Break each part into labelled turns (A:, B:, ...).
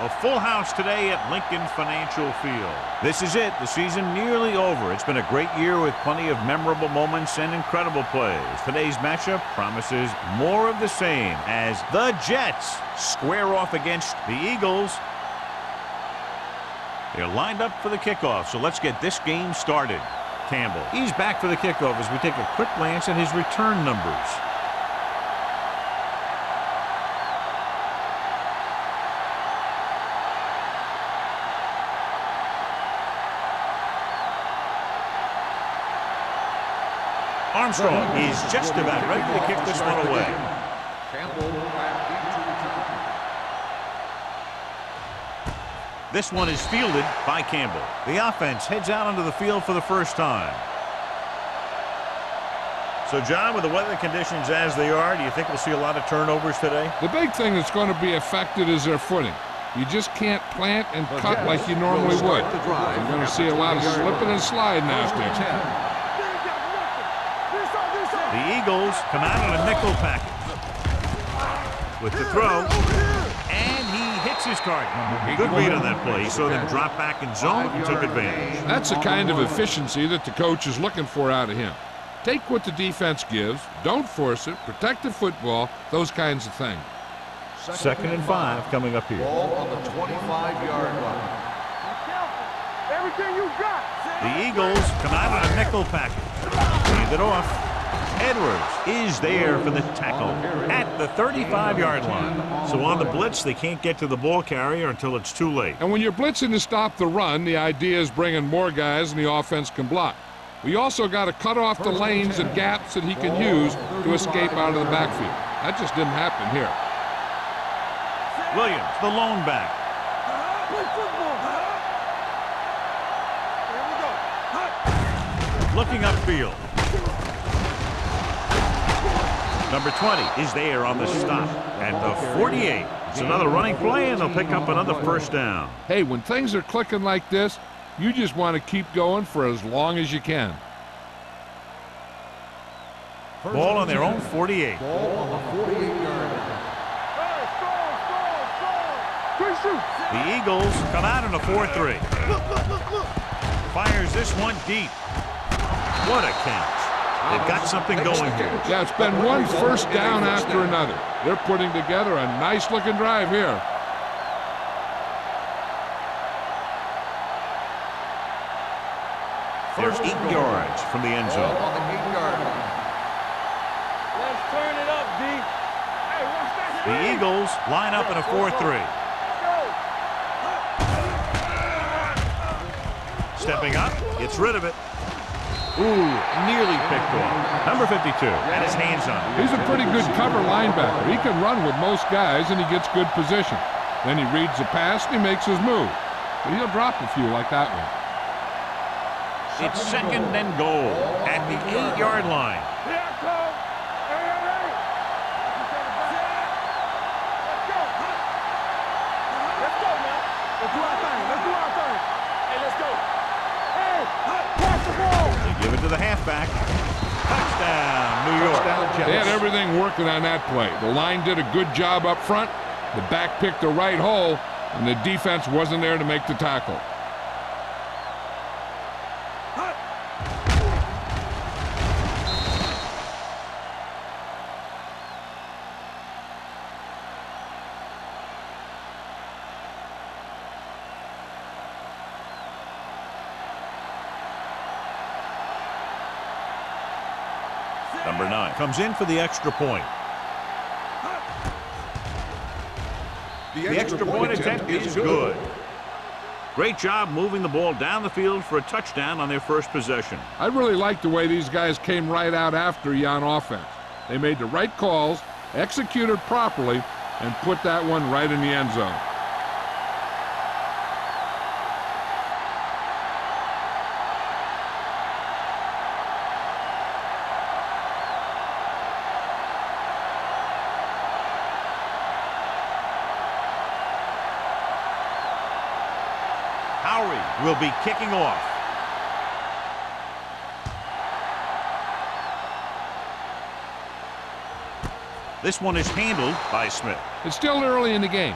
A: A full house today at Lincoln Financial Field. This is it, the season nearly over. It's been a great year with plenty of memorable moments and incredible plays. Today's matchup promises more of the same as the Jets square off against the Eagles. They're lined up for the kickoff, so let's get this game started. Campbell, he's back for the kickoff as we take a quick glance at his return numbers. Armstrong is just about ready to kick this one away. This one is fielded by Campbell. The offense heads out onto the field for the first time. So, John, with the weather conditions as they are, do you think we'll see a lot of turnovers today?
B: The big thing that's going to be affected is their footing. You just can't plant and cut like you normally would. You're going to see a lot of slipping and sliding out there.
A: The Eagles come out in a nickel package with the throw, and he hits his target. Good read on that play. He saw them drop back in zone and took advantage.
B: That's the kind of efficiency that the coach is looking for out of him. Take what the defense gives, don't force it, protect the football, those kinds of things.
A: 2nd and 5 coming up here.
C: Ball on the 25-yard line.
D: Everything you got.
A: The Eagles come out in a nickel package. Hand it off. Edwards is there for the tackle at the 35-yard line. So on the blitz, they can't get to the ball carrier until it's too late.
B: And when you're blitzing to stop the run, the idea is bringing more guys and the offense can block. We also got to cut off the lanes and gaps that he can use to escape out of the backfield. That just didn't happen here.
A: Williams, the lone back. Looking upfield. Number 20 is there on the stop at the 48. It's another running play, and they'll pick up another first down.
B: Hey, when things are clicking like this, you just want to keep going for as long as you can.
A: Ball on their own 48.
C: Ball on the 48-yard line.
A: The Eagles come out in a 4-3. Fires this one deep. What a catch. They've got something going here.
B: Yeah, it's been one first down after another. They're putting together a nice-looking drive here.
A: There's 8 yards from the end zone.
C: Ball on the 8-yard line.
D: Let's turn it up, D. Hey, watch that.
A: The Eagles line up in a 4-3. Stepping up, gets rid of it. Ooh, nearly picked off. Number 52, and his hands on it.
B: He's a pretty good cover linebacker. He can run with most guys, and he gets good position. Then he reads the pass, and he makes his move. But he'll drop a few like that one.
A: It's 2nd and goal at the 8-yard line.
D: Here I come. Hey, hey, hey. Let's go. Let's go, man. Let's do our thing. Let's do our thing. Hey, let's go. Hey, pass the ball.
A: They give it to the halfback. Touchdown, New York.
B: They had everything working on that play. The line did a good job up front. The back picked the right hole, and the defense wasn't there to make the tackle.
A: Number 9 comes in for the extra point. The extra point attempt is good. Great job moving the ball down the field for a touchdown on their first possession.
B: I really like the way these guys came right out after you on offense. They made the right calls, executed properly, and put that one right in the end zone.
A: Will be kicking off.
B: This one is handled by Smith. It's still early in the game.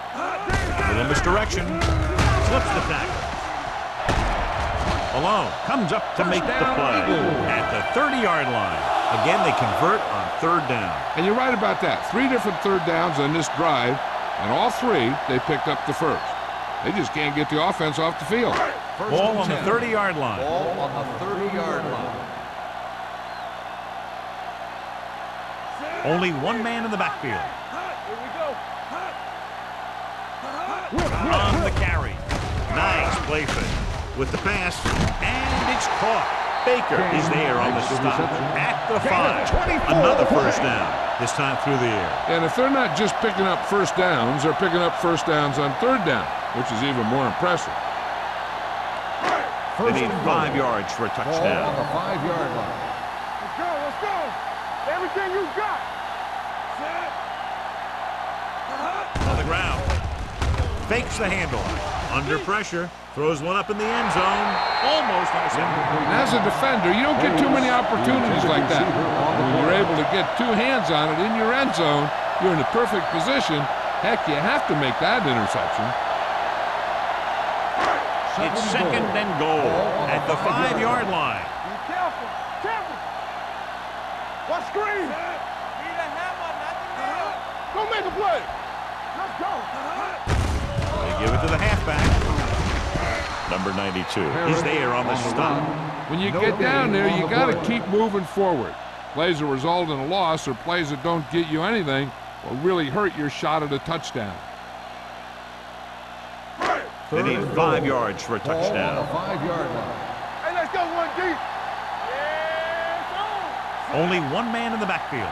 A: Little misdirection. Slips the tackle. Malone comes up to make the play at the 30-yard line. Again, they convert on third down.
B: And you're right about that. 3 different third downs on this drive, and all 3, they picked up the first. They just can't get the offense off the field.
A: Ball on the 30-yard line.
C: Ball on the 30-yard line.
A: Only one man in the backfield.
D: Here we go.
A: On the carry. Nice play fake. With the pass, and it's caught. Baker is there on the stop at the 5. Another first down, this time through the air.
B: And if they're not just picking up first downs, they're picking up first downs on third down, which is even more impressive.
A: They need 5 yards for a
C: Ball
A: touchdown.
C: on the 5-yard line.
D: Let's go. Let's go. Everything you got.
A: On the ground. Fakes the handoff. Under pressure. Throws one up in the end zone. Almost intercepted.
B: And as a defender, you don't get too many opportunities like that. When you're able to get 2 hands on it in your end zone, you're in the perfect position. Heck, you have to make that interception.
A: It's second and goal at the 5-yard line.
D: Be careful. Careful. What screen? Need a hammer, nothing else. Go make a play. Let's go.
A: They give it to the halfback. Number 92 is there on the stop.
B: When you get down there, you got to keep moving forward. Plays that result in a loss or plays that don't get you anything will really hurt your shot at a touchdown.
A: They need 5 yards for a
C: Ball on
A: touchdown.
C: the 5-yard line.
D: Hey, let's go one deep. Yeah,
A: Only one man in the backfield.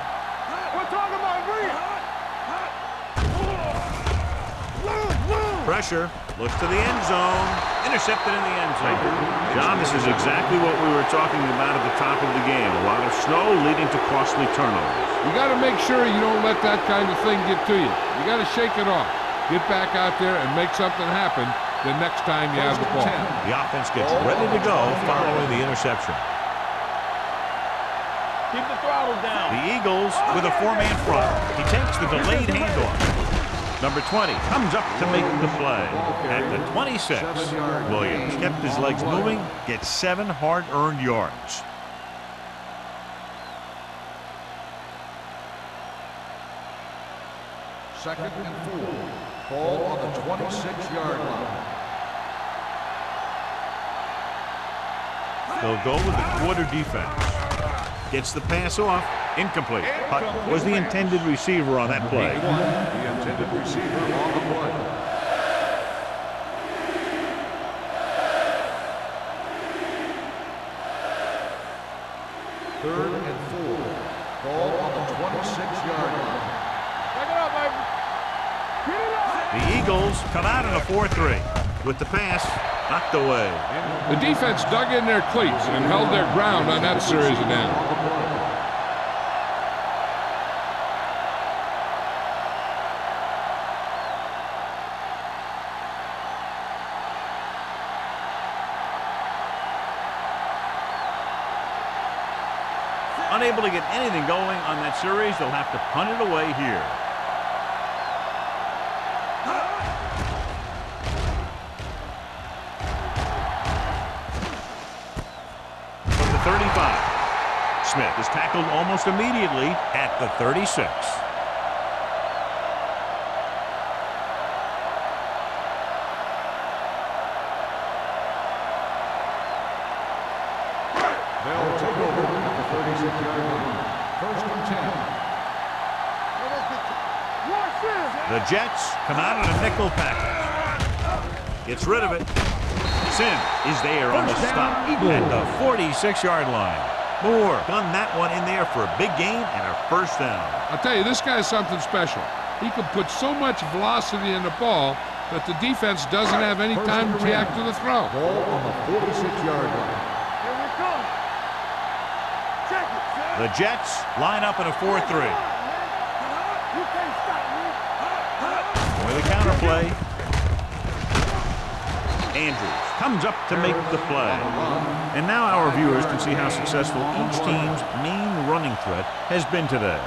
D: we're talking about real.
A: Pressure. Looks to the end zone. Intercepted in the end zone. John, this is exactly what we were talking about at the top of the game. A lot of snow leading to costly turnovers.
B: You got to make sure you don't let that kind of thing get to you. You got to shake it off. Get back out there and make something happen the next time you have the ball.
A: The offense gets ready to go following the interception.
D: Keep the throttle down.
A: The Eagles with a 4-man front. He takes the delayed handoff. Number 20 comes up to make the play at the 26. Williams kept his legs moving, gets 7 hard-earned yards.
C: Second and 4. Ball on the 26-yard line.
A: They'll go with the quarter defense. Gets the pass off. Incomplete. Hutt was the intended receiver on that play.
C: The intended receiver on the play. Third and 4. Ball on the 26-yard line.
D: Take it up, baby. Get it up.
A: The Eagles come out in a 4-3. With the pass, knocked away.
B: The defense dug in their cleats and held their ground on that series of downs.
A: Unable to get anything going on that series, they'll have to punt it away here. From the 35, Smith is tackled almost immediately at the 36.
C: They'll take over at the 36-yard line. First and 10.
D: Watch this.
A: The Jets come out in a nickel package. Gets rid of it. Sim is there on the stop at the 46-yard line. Moore done that one in there for a big gain and a first down.
B: I'll tell you, this guy's something special. He can put so much velocity in the ball that the defense doesn't have any time to react to the throw.
C: Ball on the 46-yard line.
D: Here we come. Check it.
A: The Jets line up in a 4-3.
D: You can't stop me.
A: With a counterplay. Andrews comes up to make the play. And now our viewers can see how successful each team's main running threat has been today.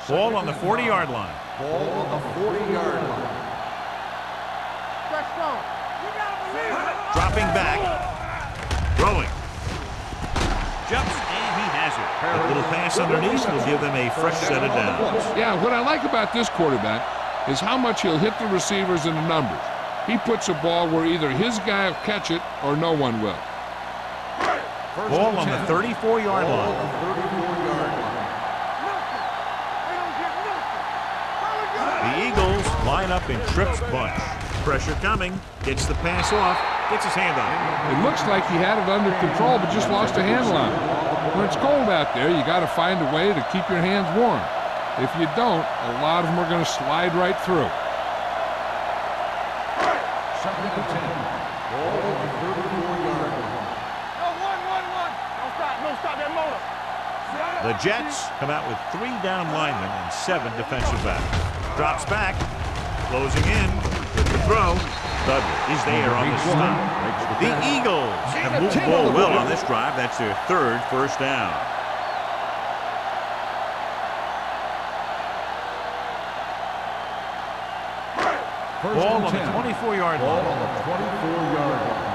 A: Ball on the 40-yard line.
C: Ball on the 40-yard line.
D: Stretch strong. You gotta believe it.
A: Dropping back. Throwing. Jumps, and he has it. That little pass underneath will give them a fresh set of downs.
B: Yeah, what I like about this quarterback is how much he'll hit the receivers in the numbers. He puts a ball where either his guy will catch it or no one will.
A: Ball on the 34-yard line. The Eagles line up in trips bunch. Pressure coming. Gets the pass off. Gets his hand on it.
B: It looks like he had it under control but just lost a handle on it. When it's cold out there, you got to find a way to keep your hands warm. If you don't, a lot of them are going to slide right through.
C: Second and 10. Ball on the 34-yard line.
D: No, stop that motor.
A: The Jets come out with 3 down linemen and 7 defensive backs. Drops back. Closing in. With the throw. Dudley is there on the stop. The Eagles have moved the ball well on this drive. That's their 3rd first down. Ball on the 24-yard
C: Ball
A: line.
C: on the 24-yard line.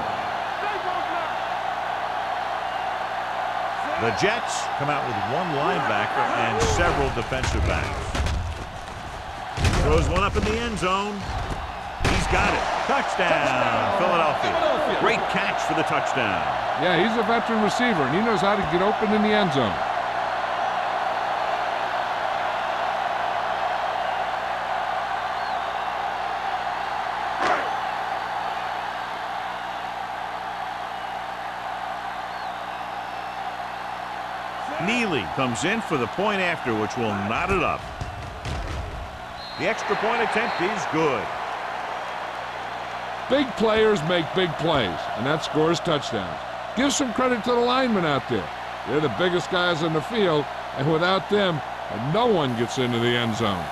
A: The Jets come out with 1 linebacker and several defensive backs. Throws one up in the end zone. He's got it. Touchdown, Philadelphia. Great catch for the touchdown.
B: Yeah, he's a veteran receiver, and he knows how to get open in the end zone.
A: Neely comes in for the point after, which will knot it up. The extra point attempt is good.
B: Big players make big plays, and that scores touchdowns. Give some credit to the linemen out there. They're the biggest guys on the field, and without them, no one gets into the end zone.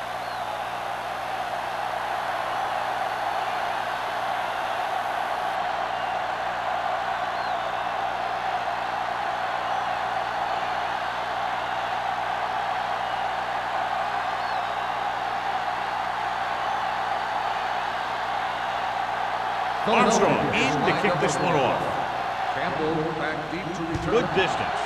A: Armstrong in to kick this one off.
C: Campbell back deep to return.
A: Good distance.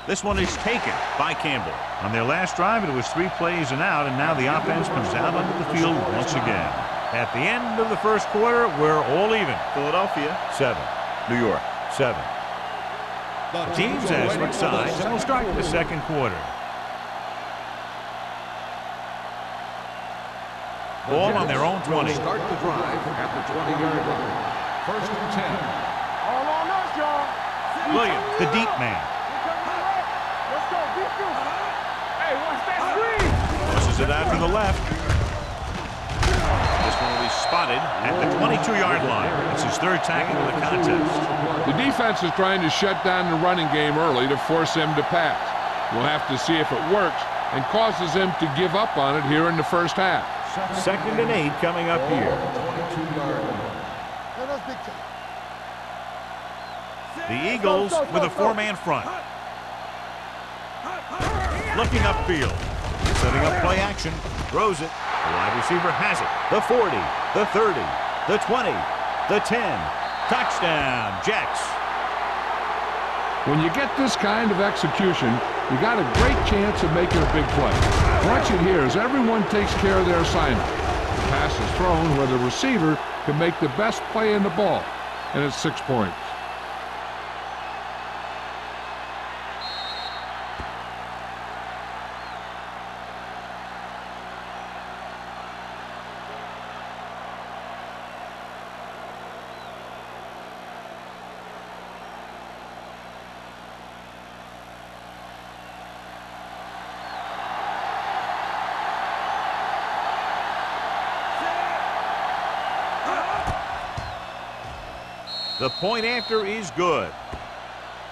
A: This one is taken by Campbell. On their last drive, it was 3 plays and out, and now the offense comes out onto the field once again. At the end of the first quarter, we're all even. Philadelphia, 7. New York, 7. Teams as switch sides, and we'll start the second quarter. Ball on their own 20.
C: Start the drive at the 20-yard line. First and 10.
D: All on us, y'all.
A: Williams, the deep man.
D: Let's go, beat you. Hey, watch that screen.
A: Tosses it out to the left. This one will be spotted at the 22-yard line. It's his 3rd tackle of the contest.
B: The defense is trying to shut down the running game early to force him to pass. We'll have to see if it works and causes him to give up on it here in the first half.
A: 2nd and 8 coming up here.
C: 22-yard line.
D: Let us dictate.
A: The Eagles with a 4-man front. Looking upfield. Setting up play action. Throws it. The wide receiver has it. The 40, the 30, the 20, the 10. Touchdown, Jets.
B: When you get this kind of execution, you got a great chance of making a big play. Watch it here as everyone takes care of their assignment. The pass is thrown where the receiver can make the best play in the ball, and it's 6 points.
A: The point after is good.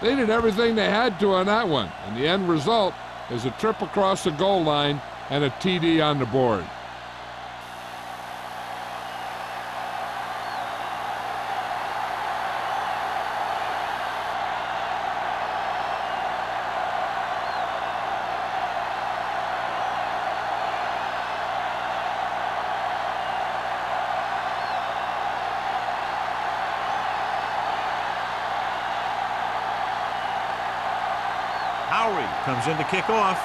B: They did everything they had to on that one, and the end result is a trip across the goal line and a TD on the board.
A: Comes in to kick off.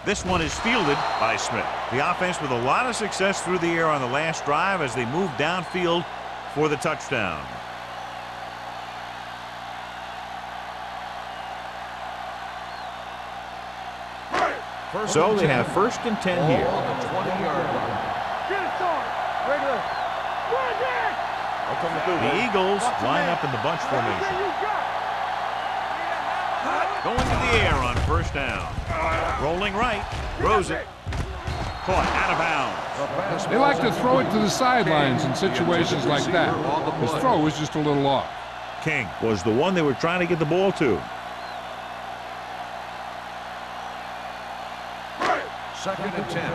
A: This one is fielded by Smith. The offense with a lot of success through the air on the last drive as they move downfield for the touchdown. So they have 1st and 10 here.
C: On the 20-yard line.
D: Get it started. Regular. Run it.
E: I'm coming through.
A: The Eagles line up in the bunch formation.
D: Everything you got.
A: Going to the air on 1st down. Rolling right. Throws it. Caught out of bounds.
B: They like to throw it to the sidelines in situations like that. His throw was just a little off.
A: King was the one they were trying to get the ball to.
C: 2nd and 10.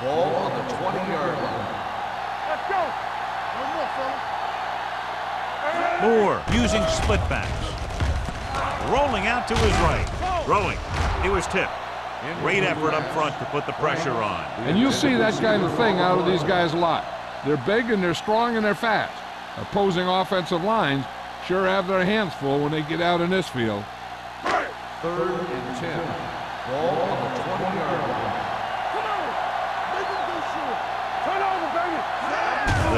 C: Ball on the 20-yard line.
D: Let's go. One more, fella.
A: Moore using split backs. Rolling out to his right. Throwing. It was tipped. Great effort up front to put the pressure on.
B: And you'll see that kind of thing out of these guys a lot. They're big and they're strong and they're fast. Opposing offensive lines sure have their hands full when they get out in this field.
C: 3rd and 10. Ball on the 20-yard line.
D: Come on. Make them do shit. Turn over, baby.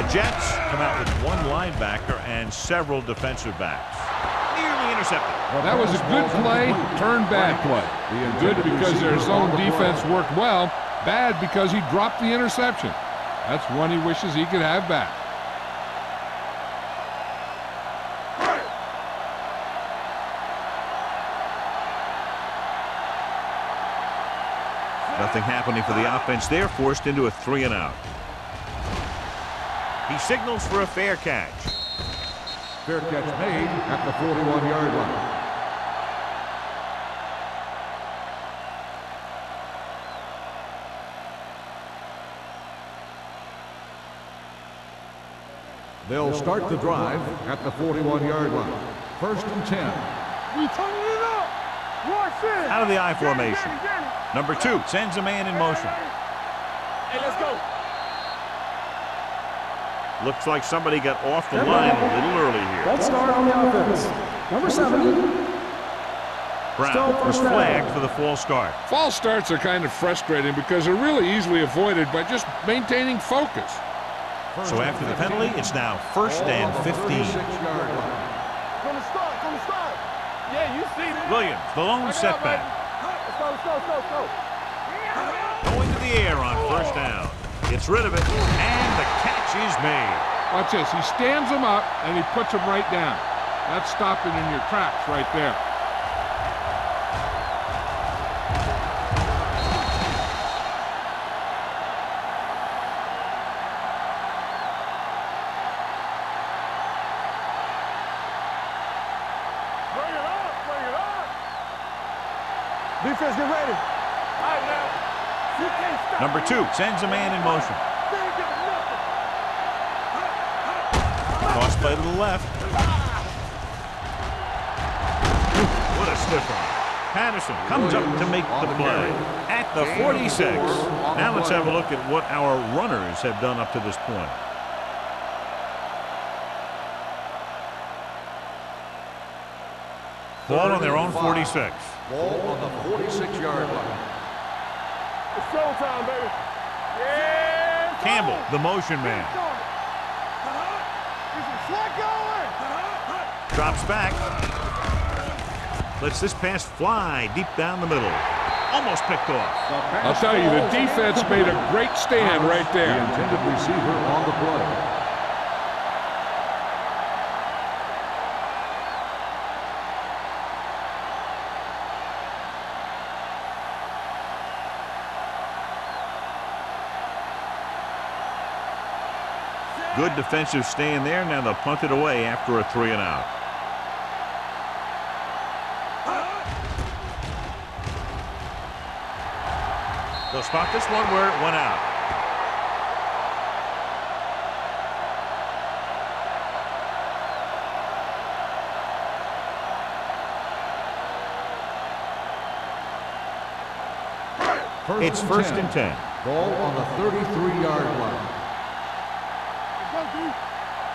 A: The Jets come out with one linebacker and several defensive backs. Nearly intercepted.
B: Well, that was a good play, turned bad play. Good because their zone defense worked well, bad because he dropped the interception. That's one he wishes he could have back.
A: Nothing happening for the offense there, forced into a 3-and-out. He signals for a fair catch.
C: Fair catch made at the 41-yard line. They'll start the drive at the 41-yard line. 1st and 10.
D: We turning it up. Watch this.
A: Out of the I formation.
D: Get it.
A: Number 2 sends a man in motion.
D: Hey, let's go.
A: Looks like somebody got off the line a little early here.
F: Let's start on the offense. Number 7.
A: Brown was flagged for the false start.
B: False starts are kind of frustrating because they're really easily avoided by just maintaining focus.
A: So after the penalty, it's now 1st and 15.
D: From the start. Yeah, you see it.
A: Williams, the lone setback.
D: Let's go.
A: Going to the air on 1st down. Gets rid of it, and the catch is made.
B: Watch this. He stands them up and he puts them right down. That's stopping in your tracks right there.
D: Bring it up. Defense, get ready. All right, now. You can't stop.
A: Number 2 sends a man in motion.
D: They ain't got nothing.
A: Toss play to the left. What a stiff arm. Patterson comes up to make the play at the 46. Now let's have a look at what our runners have done up to this point. Ball on their own 46.
C: Ball on the 46-yard line.
D: It's showtime, baby. Yeah. it's
A: Campbell,
D: on.
A: the motion man.
D: Get on it. Get some slack going.
A: Drops back. Lets this pass fly deep down the middle. Almost picked off.
B: I'll tell you, the defense made a great stand right
C: The
B: there.
C: intended receiver on the play.
A: Good defensive stand there. Now they'll punt it away after a 3-and-out. They'll spot this one where it went out. It's 1st and 10.
C: Ball on the 33-yard line.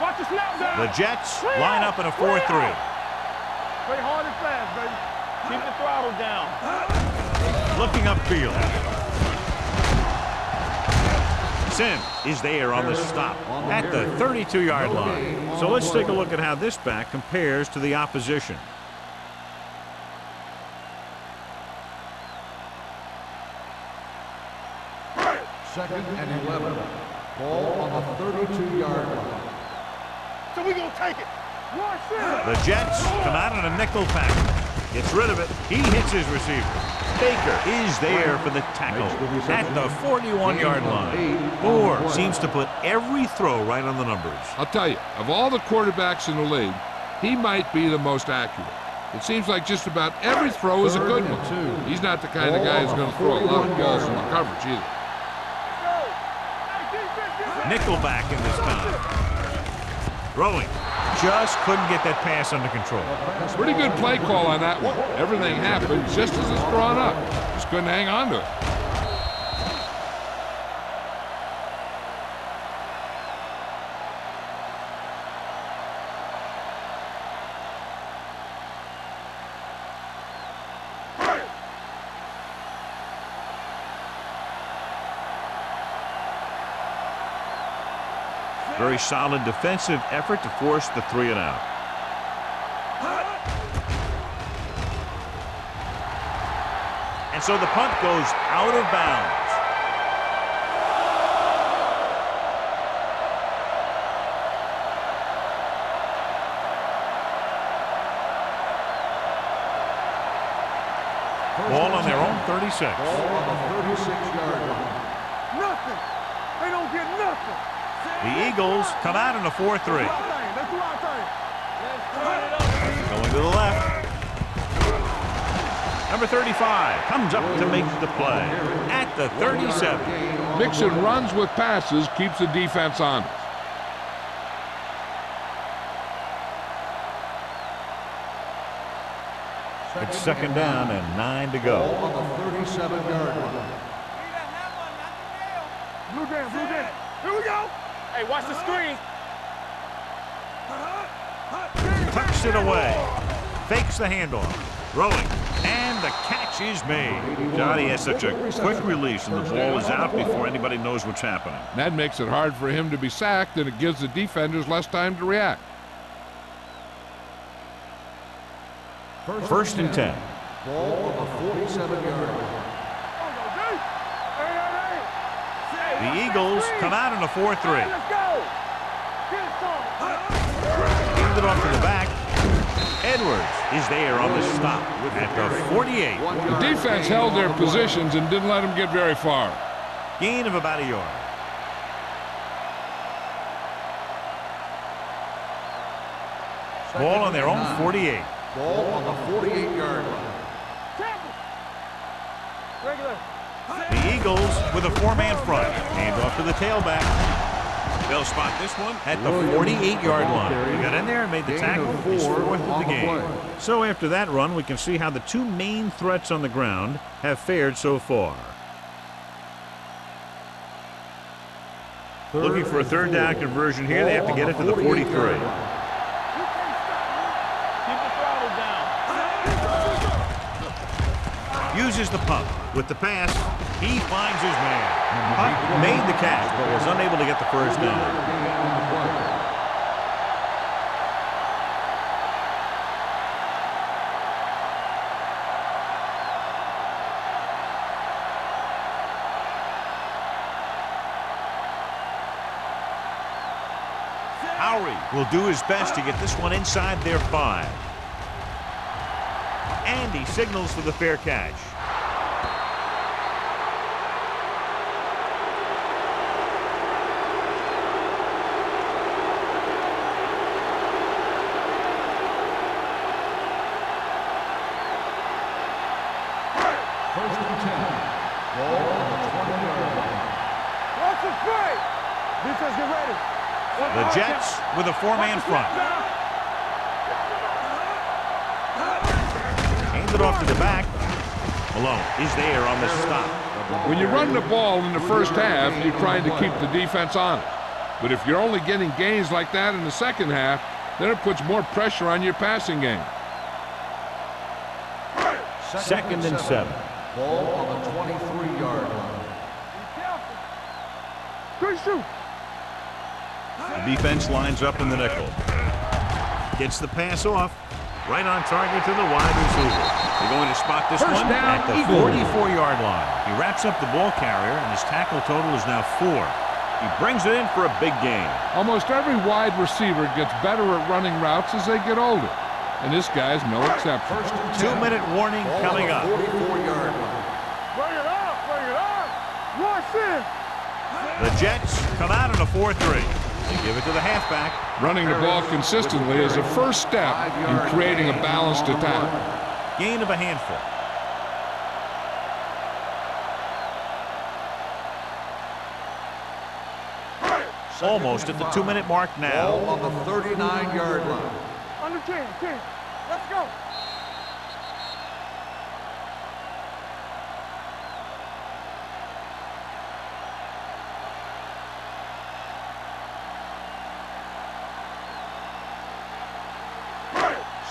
D: Watch the snap down.
A: The Jets line up in a 4-3.
D: Play hard and fast, baby. Keep the throttle down.
A: Looking upfield. Sims is there on the stop at the 32-yard line. So let's take a look at how this back compares to the opposition.
C: Second and 11. Ball on the 32-yard line.
D: So we gonna take it. Watch this.
A: The Jets come out in a nickel package. Gets rid of it. He hits his receiver. Baker is there for the tackle at the 41-yard line. Moore seems to put every throw right on the numbers.
B: I'll tell you, of all the quarterbacks in the league, he might be the most accurate. It seems like just about every throw is a good one. He's not the kind of guy who's going to throw a lot of balls in the coverage either.
A: Nickelback in this time. Throwing. Just couldn't get that pass under control.
B: Pretty good play call on that one. Everything happened just as it's drawn up. Just couldn't hang on to it.
A: Very solid defensive effort to force the 3 and out. And so the punt goes out of bounds. Ball on their own 36.
C: Ball on the 36-yard line.
D: Nothing. They don't get nothing.
A: The Eagles come out in a 4-3.
D: Let's do our thing.
A: Going to the left. Number 35 comes up to make the play at the 37.
B: Mixing runs with passes keeps the defense honest.
A: It's second down and 9 to go.
C: Ball on the 37-yard line.
D: Blue down, blue down. Here we go. Hey, watch the screen.
A: Tucks it away. Fakes the handoff. Throwing. And the catch is made. Johnny has such a quick release, and the ball is out before anybody knows what's happening.
B: That makes it hard for him to be sacked, and it gives the defenders less time to react.
A: First and 10.
C: Ball on the 47-yard line.
A: The Eagles come out in a 4-3.
D: Let's go. Get it started.
A: Hand it off to the back. Edwards is there on the stop at the 48.
B: The defense held their positions and didn't let them get very far.
A: Gain of about a yard. Ball on their own 48.
C: Ball on the 48-yard line.
D: Regular.
A: The Eagles with a 4-man front. Hand off to the tailback. They'll spot this one at the 48-yard line. He got in there and made the tackle. His 4th of the game. So after that run, we can see how the 2 main threats on the ground have fared so far. Looking for a 3rd down conversion here. They have to get it to the 43.
D: Keep the throttle down.
A: Uses the pump. With the pass, he finds his man. Huck made the catch, but was unable to get the first down. Howery will do his best to get this one inside their 5. And he signals for the fair catch.
C: First and 10. Ball on the 20-yard line.
D: Watch the play. Defense, get ready.
A: The Jets with a 4-man front. Hand it off to the back. Malone is there on the stop.
B: When you run the ball in the first half, you're trying to keep the defense honest. But if you're only getting gains like that in the second half, then it puts more pressure on your passing game.
A: Second and 7.
C: Ball on the 23-yard line.
D: Good shoot.
A: The defense lines up in the nickel. Gets the pass off. Right on target to the wide receiver. They're going to spot this
B: First
A: one
B: down,
A: at the
B: Eagles.
A: 44-yard line. He wraps up the ball carrier, and his tackle total is now 4. He brings it in for a big gain.
B: Almost every wide receiver gets better at running routes as they get older, and this guy's no exception.
A: 2-minute warning coming up.
C: 44-yard line.
D: Bring it up. Bring it up. Rush in.
A: The Jets come out in a 4-3. They give it to the halfback.
B: Running the ball consistently is a first step in creating a balanced attack.
A: Gain of a handful. Almost at the 2-minute mark
C: Ball
A: now.
C: on the 39-yard line.
D: Under 10. Let's go.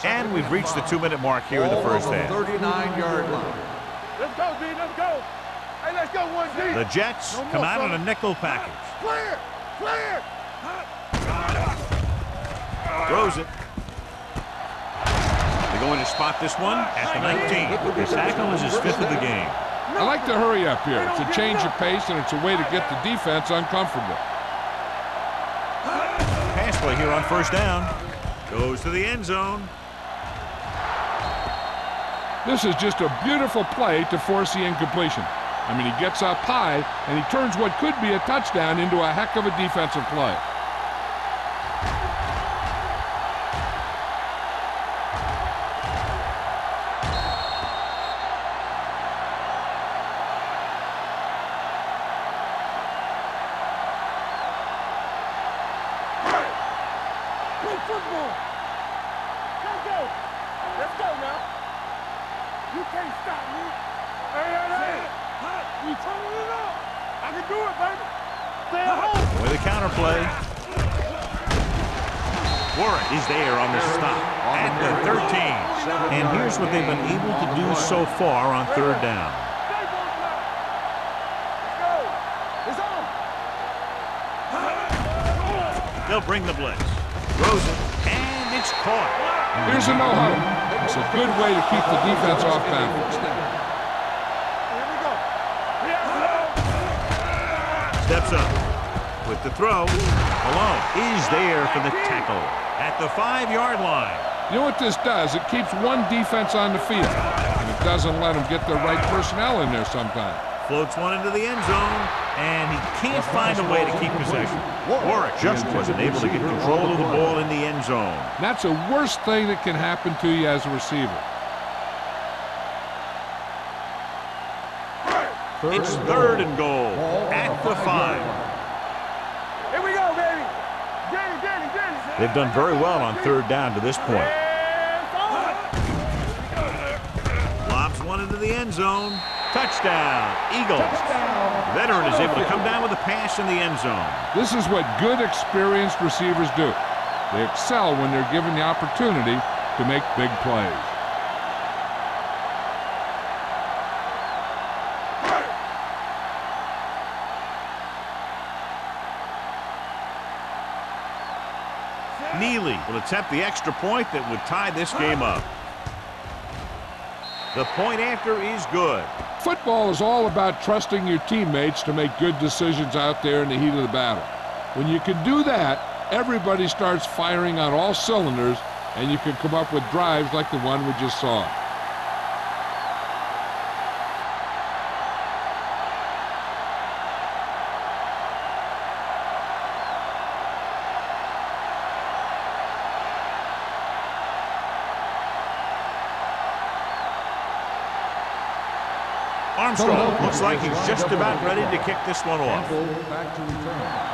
A: And we've reached the 2-minute mark here in the first
C: Ball on
A: half.
C: the 39-yard line.
D: Let's go, D. Let's go. Hey, let's go, 1D.
A: The Jets come out in a nickel package.
D: Clear. Clear.
A: Throws it. They're going to spot this one at the 19. The tackle is his 5th of the game.
B: I like to hurry up here. It's a change of pace, and it's a way to get the defense uncomfortable.
A: Pass play here on first down. Goes to the end zone.
B: This is just a beautiful play to force the incompletion. I mean, he gets up high, and he turns what could be a touchdown into a heck of a defensive play.
D: Play football. Let's go. Let's go now. You can't stop me. Hey. You turning it up. I can do it, baby. Stay at home.
A: With a counter play. Warren is there on the stop at the 13. And here's what they've been able to do so far on third down.
D: Stay on now. Let's go. It's on.
A: They'll bring the blitz. Throws it, and it's caught.
B: Here's a no-huddle. It's a good way to keep the defense off balance.
D: Here we go.
A: Steps up with the throw. Malone is there for the tackle at the 5-yard line.
B: You know what this does? It keeps one defense on the field, and it doesn't let them get the right personnel in there sometimes.
A: Floats one into the end zone, and he can't find a way to keep possession. Warwick just wasn't able to get control of the ball in the end zone.
B: That's the worst thing that can happen to you as a receiver.
A: It's 3rd and goal at the 5.
D: Here we go, baby. Get it.
A: They've done very well on third down to this point. Lobs one into the end zone. Touchdown, Eagles. Veteran is able to come down with a pass in the end zone.
B: This is what good, experienced receivers do. They excel when they're given the opportunity to make big plays.
A: Neely will attempt the extra point that would tie this game up. The point after is good.
B: Football is all about trusting your teammates to make good decisions out there in the heat of the battle. When you can do that, everybody starts firing on all cylinders, and you can come up with drives like the one we just saw.
A: Armstrong looks like he's just about ready to kick this one off.
C: Back to return.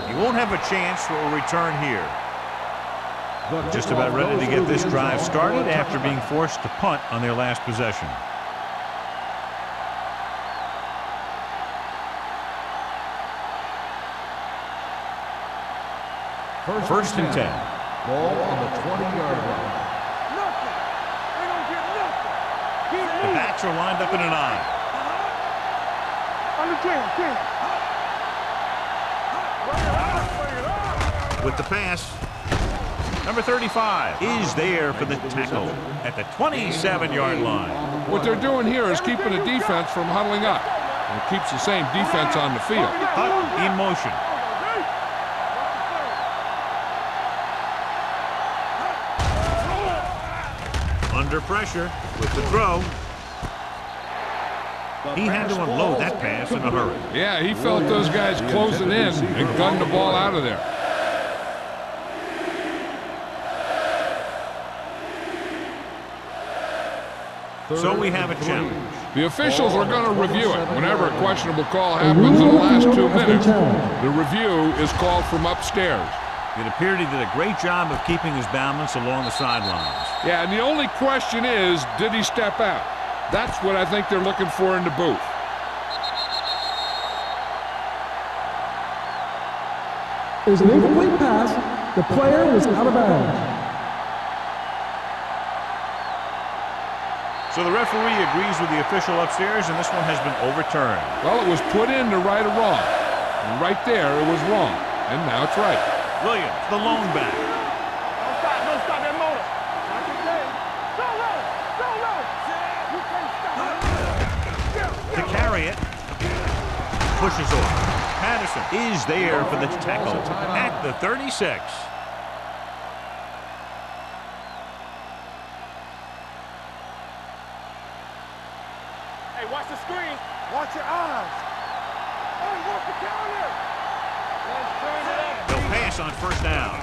A: He won't have a chance for a return here. Just about ready to get this drive started after being forced to punt on their last possession. First and 10.
C: Ball on the 20-yard line.
D: Nothing. They don't get nothing. Keep
A: The
D: moving.
A: backs are lined up in an eye.
D: On the 10. Bring it up.
A: With the pass, number 35 is there for the tackle at the 27-yard line.
B: What they're doing here is keeping the defense from huddling up. And it keeps the same defense on the field.
A: Hunt in motion. Under pressure with the throw. He had to unload that pass in a hurry.
B: Yeah, he felt those guys closing in and gunned the ball out of there.
A: So we have a challenge.
B: The officials are going to review it. Whenever a questionable call happens in the last 2 minutes, the review is called from upstairs.
A: It appeared he did a great job of keeping his balance along the sidelines.
B: Yeah, and the only question is, did he step out? That's what I think they're looking for in the booth.
F: It was an incomplete pass. The player was out of bounds.
A: So the referee agrees with the official upstairs, and this one has been overturned.
B: Well, it was put in to right or wrong. And right there, it was wrong. And now it's right.
A: Williams, the lone back.
D: Don't stop that motor. Not today. Go, you can't stop.
A: To carry it, pushes off. Patterson is there for the tackle at the 36.
D: Hey, watch the screen. Watch your eyes. Hey, watch the counter. Let's turn it up.
A: They'll pass on first down.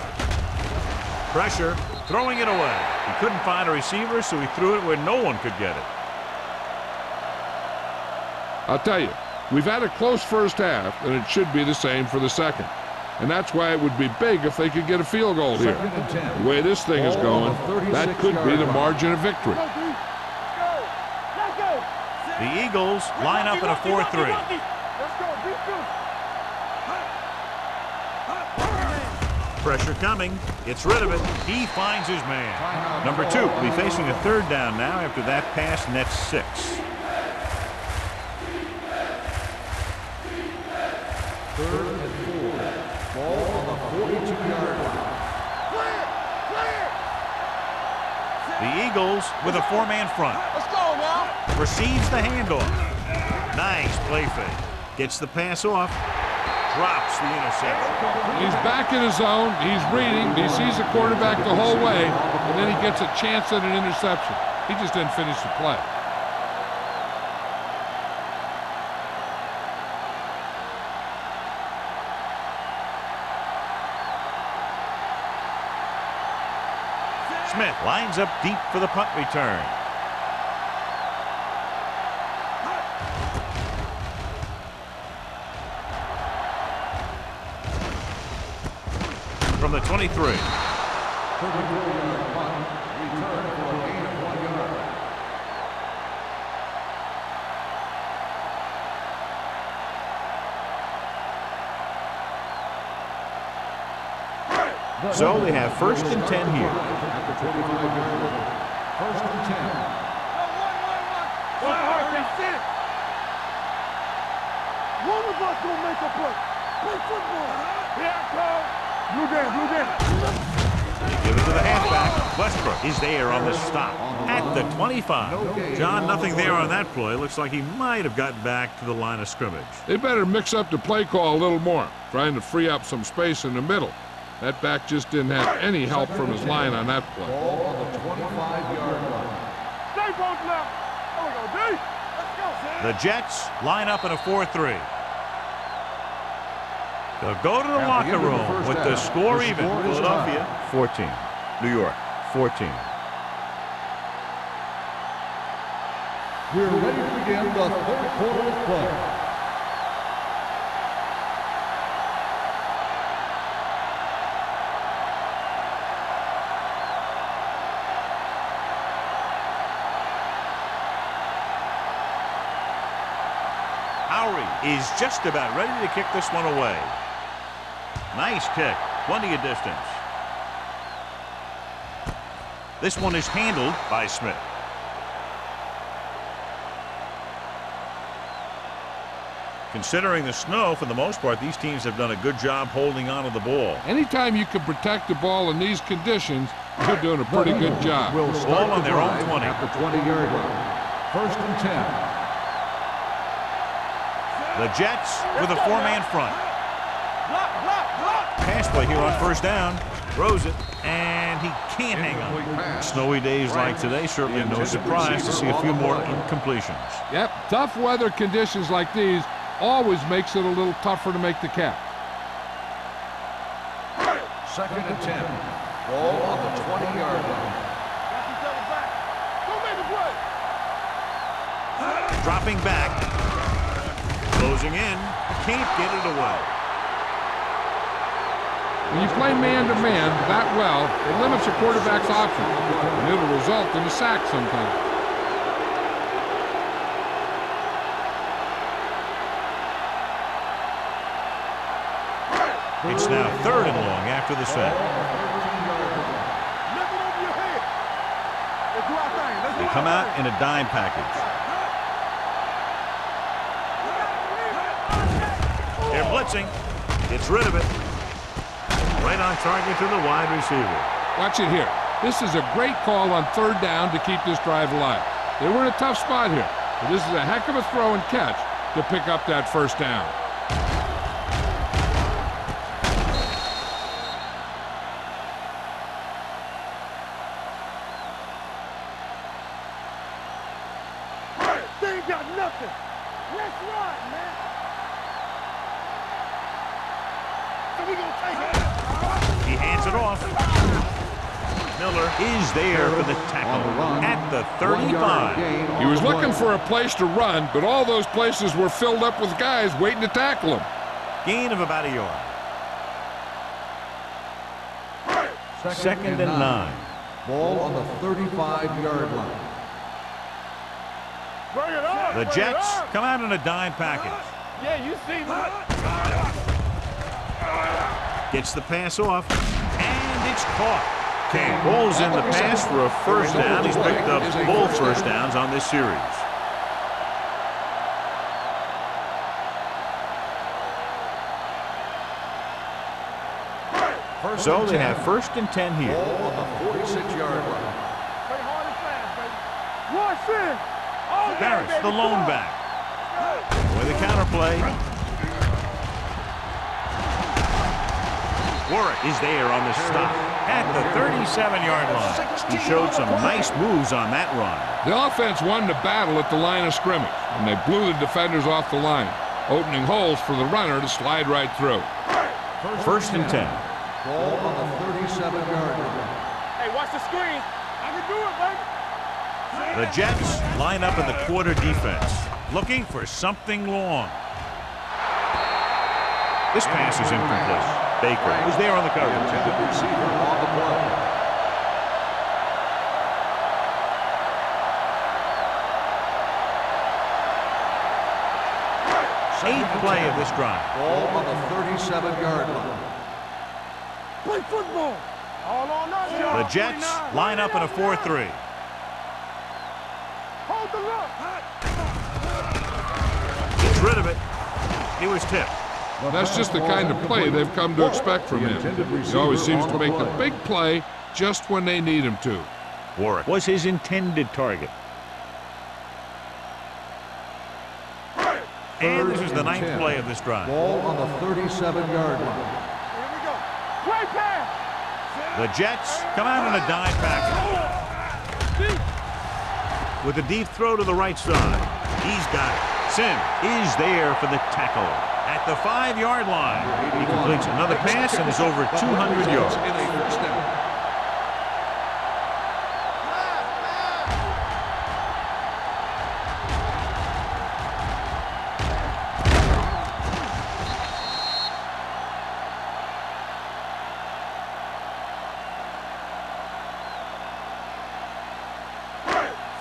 A: Pressure, throwing it away. He couldn't find a receiver, so he threw it where no one could get it.
B: I'll tell you, we've had a close first half, and it should be the same for the second. And that's why it would be big if they could get a field goal here. The way this thing is going, that could be the margin of victory.
D: Go, D. Go. Let's go.
A: The Eagles line up in a 4-3.
D: Let's go. Beat you.
A: Pressure coming. Gets rid of it. He finds his man. Number 2 will be facing a third down now after that pass nets 6.
C: Third and 4. Ball on the 42-yard line.
A: The Eagles with a 4-man front.
D: Let's go now.
A: Receives the handoff. Nice play fake. Gets the pass off. Drops the interception.
B: He's back in his zone. He's reading. He sees the quarterback the whole way, and then he gets a chance at an interception. He just didn't finish the play.
A: Smith lines up deep for the punt return. From the 23.
C: 34-yard punt. Return for a gain of 1 yard.
A: So they have first and 10 here.
C: At the 25-yard line. First and 10.
D: One hard, that's it. One of us gonna make a play. Play football. Here I come. Blue down.
A: They give it to the halfback. Westbrook is there on the stop at the 25. John, nothing there on that play. Looks like he might have gotten back to the line of scrimmage.
B: They better mix up the play call a little more, trying to free up some space in the middle. That back just didn't have any help from his line on that play.
C: Ball on the 25-yard line.
D: Stay both left. There we go, D. Let's go.
A: The Jets line up in a 4-3. They'll go to the locker room with the score even. Philadelphia 14. New York 14.
C: We're ready to begin the third quarter of play.
A: Is just about ready to kick this one away. Nice kick. Plenty of distance. This one is handled by Smith. Considering the snow, for the most part, these teams have done a good job holding on to the ball.
B: Anytime you can protect the ball in these conditions, you're doing a pretty good job.
C: Will
A: Ball
C: start
A: on
C: the
A: their own
C: drive
A: 20.
C: at the 20-yard line. First and 10.
A: The Jets with a four-man front.
D: Block, block, block.
A: Pass play here on first down. Throws it, and he can't hang
C: Incomplete
A: on.
C: pass.
A: Snowy days like today, certainly no surprise to see a few more incompletions.
B: Yep, tough weather conditions like these always makes it a little tougher to make the catch.
C: Second and 10. Ball on the 20-yard line.
D: Got each other back. Go make a play.
A: Dropping back. Closing in. Can't get it away.
B: When you play man-to-man that well, it limits your quarterback's options, and it'll result in a sack sometimes.
A: It's now third and long after the sack.
D: Lift it over your head. Let's do our thing. Let's do
A: They
D: our
A: come out
D: thing.
A: in a dime package. They're blitzing. Gets rid of it. Right on target to the wide receiver.
B: Watch it here. This is a great call on third down to keep this drive alive. They were in a tough spot here, but this is a heck of a throw and catch to pick up that first down.
D: They ain't got nothing. Let's run, man. So we gonna take it.
A: He hands it off. Miller is there for the tackle at the 35.
B: He was looking for a place to run, but all those places were filled up with guys waiting to tackle him.
A: Gain of about a yard. Second and 9.
C: Ball on the 35-yard line.
D: Bring it up.
A: The
D: bring it
A: Jets
D: up.
A: come out in a dime package.
D: Yeah, you see that.
A: Gets the pass off, and it's caught. King pulls in the pass for a first down. He's picked up both first downs on this series. So they have first and 10 here.
C: Ball on the 46-yard line.
D: Play hard and fast, baby. Rush in. Oh,
A: Barrett's
D: baby,
A: the
D: come
A: lone
D: on.
A: back. With a counterplay. Warwick is there on the stop at the 37-yard line. He showed some nice moves on that run.
B: The offense won the battle at the line of scrimmage, and they blew the defenders off the line, opening holes for the runner to slide right through.
A: First and 10.
C: Ball on the 37-yard line.
D: Hey, watch the screen. I can do it, baby.
A: The Jets line up in the quarter defense, looking for something long. This pass is incomplete. Baker is there on the coverage.
C: Intended receiver on the play.
A: Eighth play of this drive.
C: Ball on the 37-yard line.
D: Play football. All on us, y'all.
A: The Jets
D: 29.
A: line up in a 4-3.
D: Hold the look.
A: Gets rid of it. He was tipped.
B: That's just the kind of play they've come to expect from him. He always seems to make the big play just when they need him to.
A: Warwick was his intended target. And this is the ninth play of this drive.
C: Ball on the 37-yard line.
D: Here we go. Play pass.
A: The Jets come out in a dime package. With a deep throw to the right side. He's got it. Sim is there for the tackle at the 5-yard line. He completes another pass and is over 200 yards.
C: In a first down.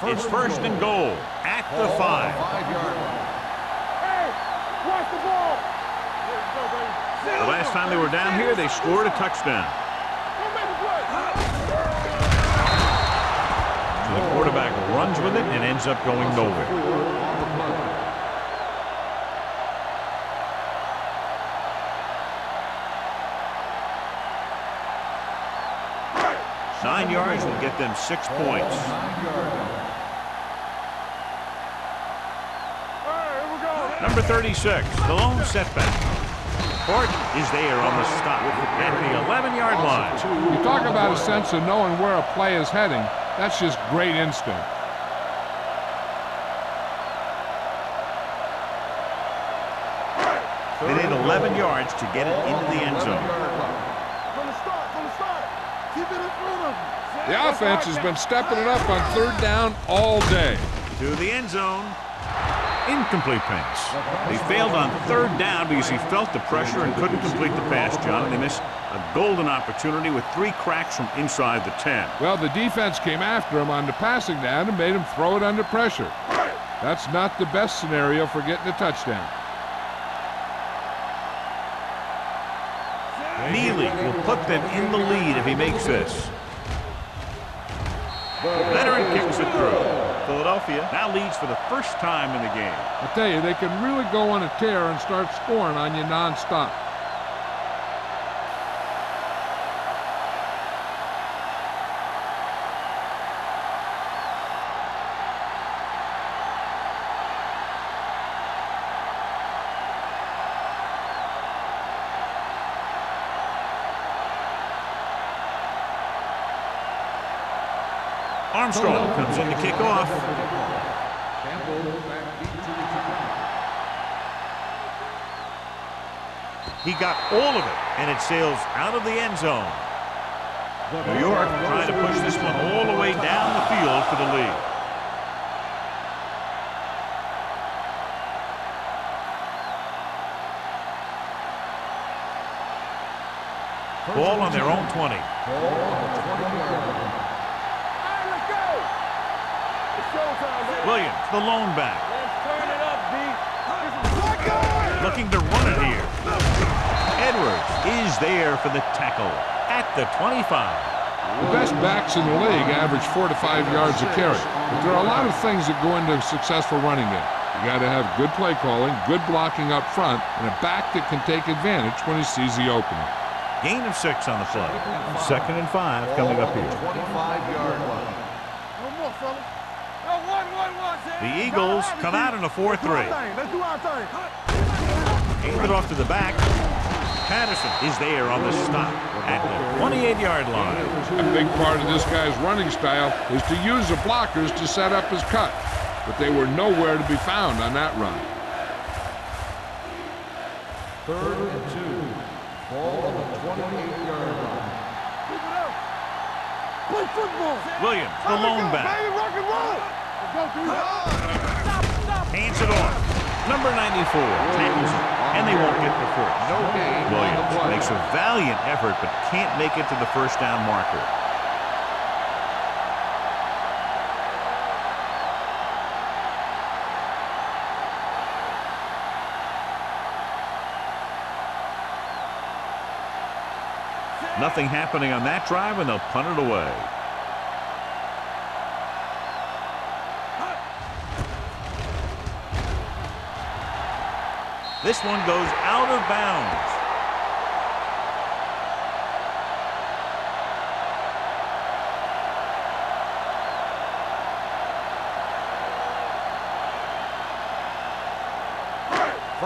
A: It's first and goal at the 5.
C: 5-yard line.
D: Hey, watch the ball. Here we go, baby.
A: The last time they were down here, they scored a touchdown. So the quarterback runs with it and ends up going nowhere. 9 yards will get them 6 points. Number 36, the lone setback. Fort is there on the stop at the 11-yard line.
B: You talk about a sense of knowing where a play is heading. That's just great instinct.
A: They need 11 yards to get it into the end zone.
B: The offense has been stepping it up on 3rd down all day.
A: To the end zone. Incomplete pass. They failed on 3rd down because he felt the pressure and couldn't complete the pass, John. And they missed a golden opportunity with 3 cracks from inside the 10.
B: Well, the defense came after him on the passing down and made him throw it under pressure. That's not the best scenario for getting a touchdown.
A: Neely will put them in the lead if he makes this. Veteran kicks it through. Philadelphia now leads for the first time in the game.
B: I tell you, they can really go on a tear and start scoring on you nonstop.
A: Armstrong comes in to kick off. He got all of it, and it sails out of the end zone. New York trying to push this one all the way down the field for the lead. Ball on their own 20. Williams, the lone back. Looking to run it here. Edwards is there for the tackle at the 25.
B: The best backs in the league average 4 to 5 yards a carry. But there are a lot of things that go into a successful running game. You got to have good play calling, good blocking up front, and a back that can take advantage when he sees the opening.
A: Gain of 6 on the play. 2nd and 5 coming up here.
C: 25-yard line.
A: The Eagles come out in a 4-3. Hand it off to the back. Patterson is there on the stop at the 28-yard line.
B: A big part of this guy's running style is to use the blockers to set up his cut, but they were nowhere to be found on that run.
C: 3rd and 2. Ball on the 28-yard line.
D: Play football.
A: Williams, the lone back.
D: Rock and roll.
A: Hands it off. Number 94 tackles it, and they won't get the first.
C: No gain.
A: Williams makes a valiant effort but can't make it to the first down marker. Nothing happening on that drive, and they'll punt it away. This one goes out of bounds.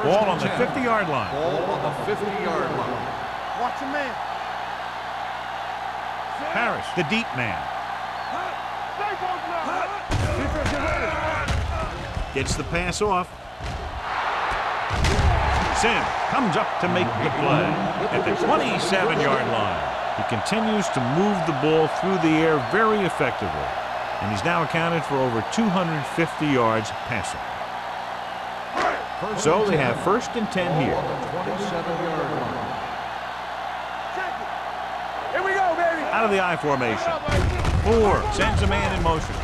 A: Ball on the 50-yard line.
C: Ball on the 50-yard line.
D: Watch your man.
A: Harris, the deep man. Gets the pass off. Sim comes up to make the play at the 27-yard line. He continues to move the ball through the air very effectively, and he's now accounted for over 250 yards passing. So they have 1st and 10 here.
C: 27-yard line.
D: Here we go, baby.
A: Out of the I formation. 4 sends a man in motion.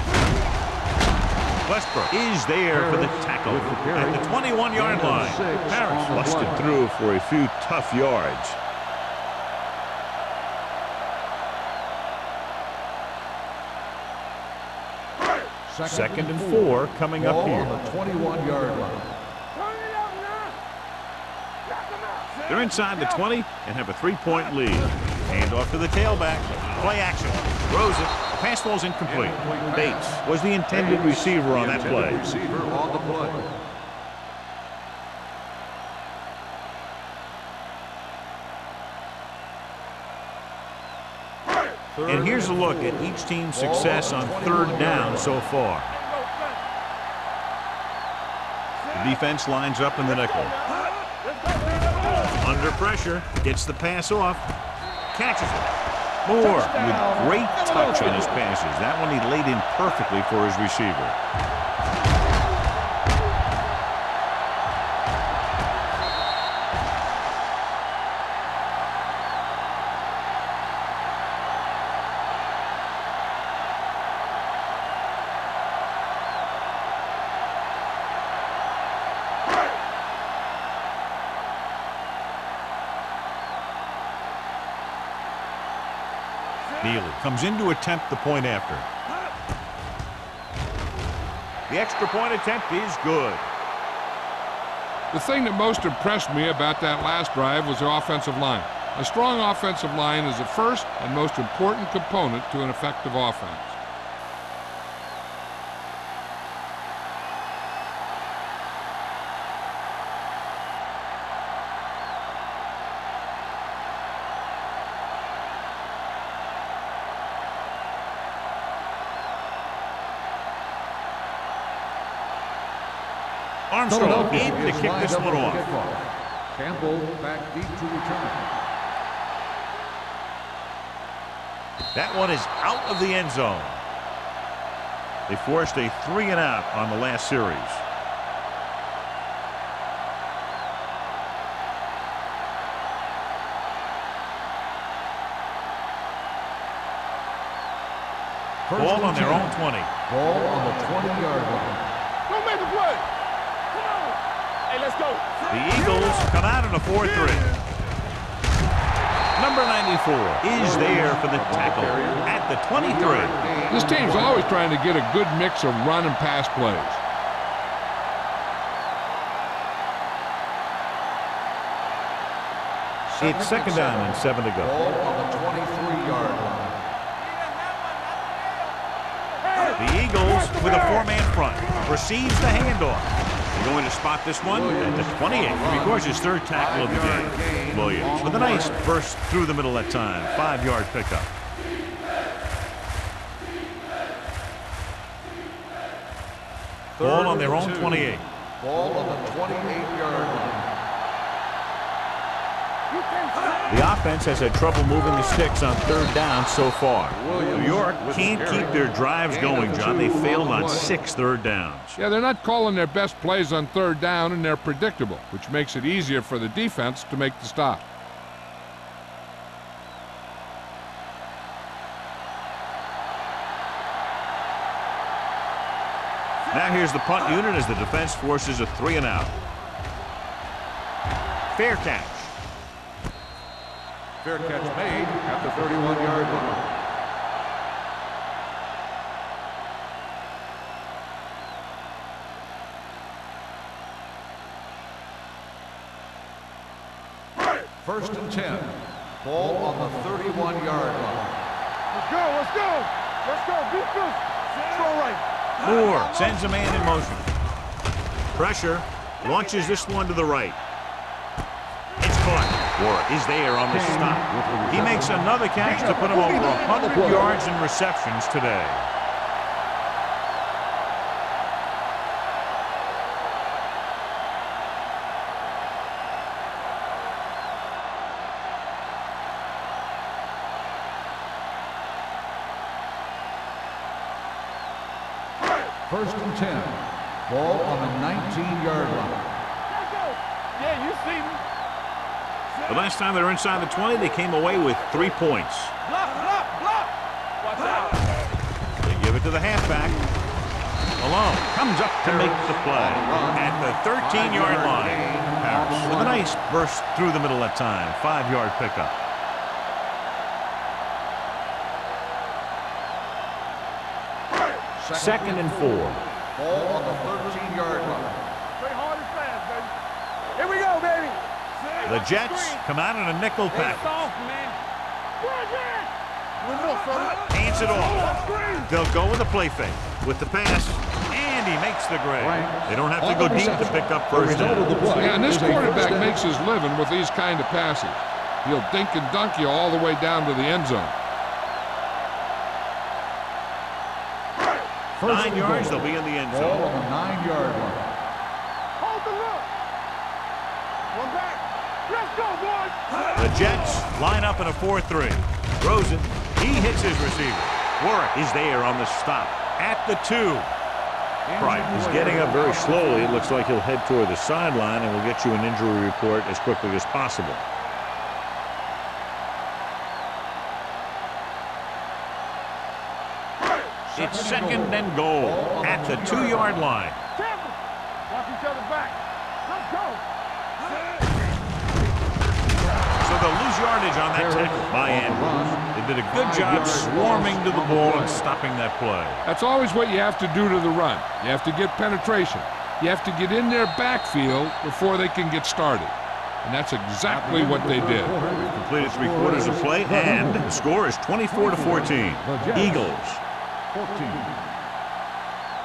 A: Westbrook is there for the tackle at the 21-yard line. Harris busted through for a few tough yards. Second and 4 coming up here.
C: On the 21-yard line.
A: They're inside the 20 and have a 3-point lead. Hand off to the tailback. Play action. Throws it. The pass falls incomplete. Bates was the intended receiver on that play.
C: Receiver on the play.
A: And here's a look at each team's success on third down so far. The defense lines up in the nickel. Under pressure, gets the pass off, catches it. Moore with great touch on his passes. That one he laid in perfectly for his receiver. Neely comes in to attempt the point after. The extra point attempt is good.
B: The thing that most impressed me about that last drive was the offensive line. A strong offensive line is the first and most important component to an effective offense.
A: Armstrong in to kick this one off.
C: Campbell back deep to return.
A: That one is out of the end zone. They forced a 3-and-out on the last series. Ball on their own 20.
C: Ball on the 20-yard line.
D: Don't make a play. Come on. Hey, let's go.
A: The Eagles come out in a 4-3. Number 94 is there for the tackle at the 23.
B: This team's always trying to get a good mix of run and pass plays.
A: It's second down and 7 to go.
C: Ball on the 23-yard line.
A: The Eagles with a 4-man front receives the handoff. They're going to spot this one at the 28. Records his third tackle of the game. Williams with a nice burst through the middle that time. 5-yard pickup. Ball on their own 28.
C: Ball on the 28-yard line.
A: The offense has had trouble moving the sticks on third down so far. New York can't keep their drives going, John. They failed on 6 third downs.
B: Yeah, they're not calling their best plays on third down, and they're predictable, which makes it easier for the defense to make the stop.
A: Now here's the punt unit as the defense forces a 3-and-out. Fair catch.
C: Fair catch made at the 31-yard line. First and 10. Ball on the 31-yard line.
D: Let's go. Let's go. Let's go. Defense. Throw right.
A: Moore sends a man in motion. Pressure. Launches this one to the right. It's caught. Moore is there on the stop. He makes another catch to put him over 100 yards in receptions today.
C: First and 10. Ball on the 19-yard line.
D: Yeah, you see me.
A: The last time they were inside the 20, they came away with 3 points.
D: Block, block, block. Watch out.
A: They give it to the halfback. alone. Comes up to make the play at the 13-yard line. Harris with a nice burst through the middle that time. 5-yard pickup. Second and 4.
C: Ball on the 13-yard line.
D: Play hard and fast, baby. Here we go, baby.
A: The Jets come out in a nickel package. Hands it off. They'll go with a play fake. With the pass, and he makes the grade. They don't have to go deep to pick up first down.
B: Yeah, and this quarterback makes his living with these kind of passes. He'll dink and dunk you all the way down to the end zone.
A: 9 yards, they'll be in the end
C: Ball
A: zone.
C: on the 9-yard line.
D: Hold the look. One back. Let's go, boys.
A: The Jets line up in a 4-3. Throws it. He hits his receiver. Warwick is there on the stop at the 2. Price is getting up very slowly. It looks like he'll head toward the sideline, and we'll get you an injury report as quickly as possible. It's second and goal at the 2-yard line.
D: Tampa. Watch each other back. Let's go.
A: So they'll lose yardage on that tackle by Andrews. They did a good job swarming to the ball and stopping that play.
B: That's always what you have to do to the run. You have to get penetration. You have to get in their backfield before they can get started. And that's exactly what they did.
A: Completed 3/4 of play, and the score is 24-14. Eagles.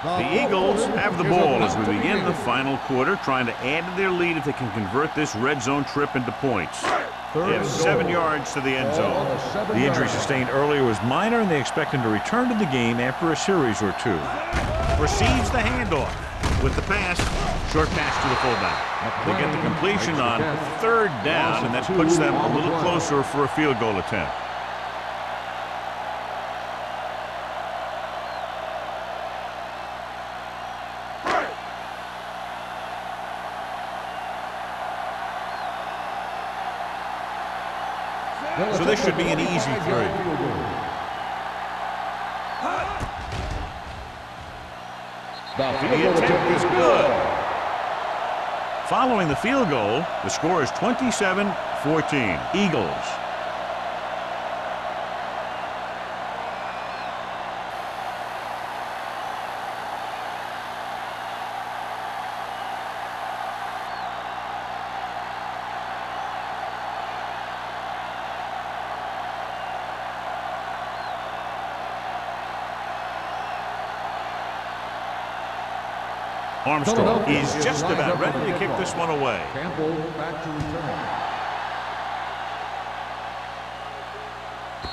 A: The Eagles have the ball as we begin the final quarter, trying to add to their lead if they can convert this red zone trip into points. They have 7 yards to the end zone. The injury sustained earlier was minor, and they expect him to return to the game after a series or 2. Receives the handoff with the pass. Short pass to the fullback. They get the completion on 3rd down, and that puts them a little closer for a field goal attempt. So this should be an easy 3. The attempt is good. Following the field goal, the score is 27-14. Eagles. Armstrong is just about ready to kick this one away.
C: Campbell back to return.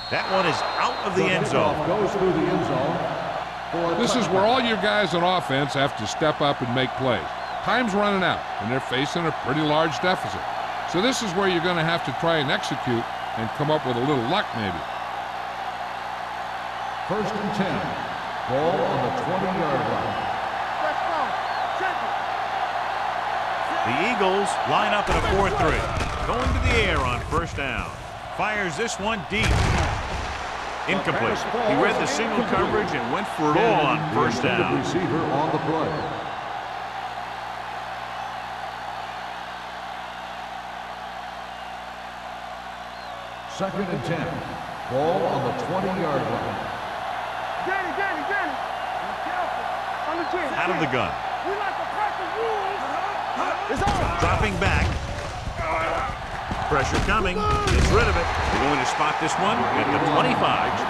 A: That one is out of the end zone.
C: Goes through the end zone.
B: This is where all your guys on offense have to step up and make plays. Time's running out, and they're facing a pretty large deficit. So this is where you're going to have to try and execute and come up with a little luck maybe.
C: 1st and 10. Ball on the 20-yard line.
D: Let's go. Check it.
A: The Eagles line up in a 4-3. Going to the air on 1st down. Fires this one deep. Incomplete. He read the single coverage and went for it all on 1st down.
C: Receiver on the play. Second and 10. Ball on the 20-yard line.
D: Danny. Be careful. On the chin.
A: Out of the gun.
D: We like to practice rules. It's on.
A: Dropping back. Pressure coming. Gets rid of it. They're going to spot this one at the 25.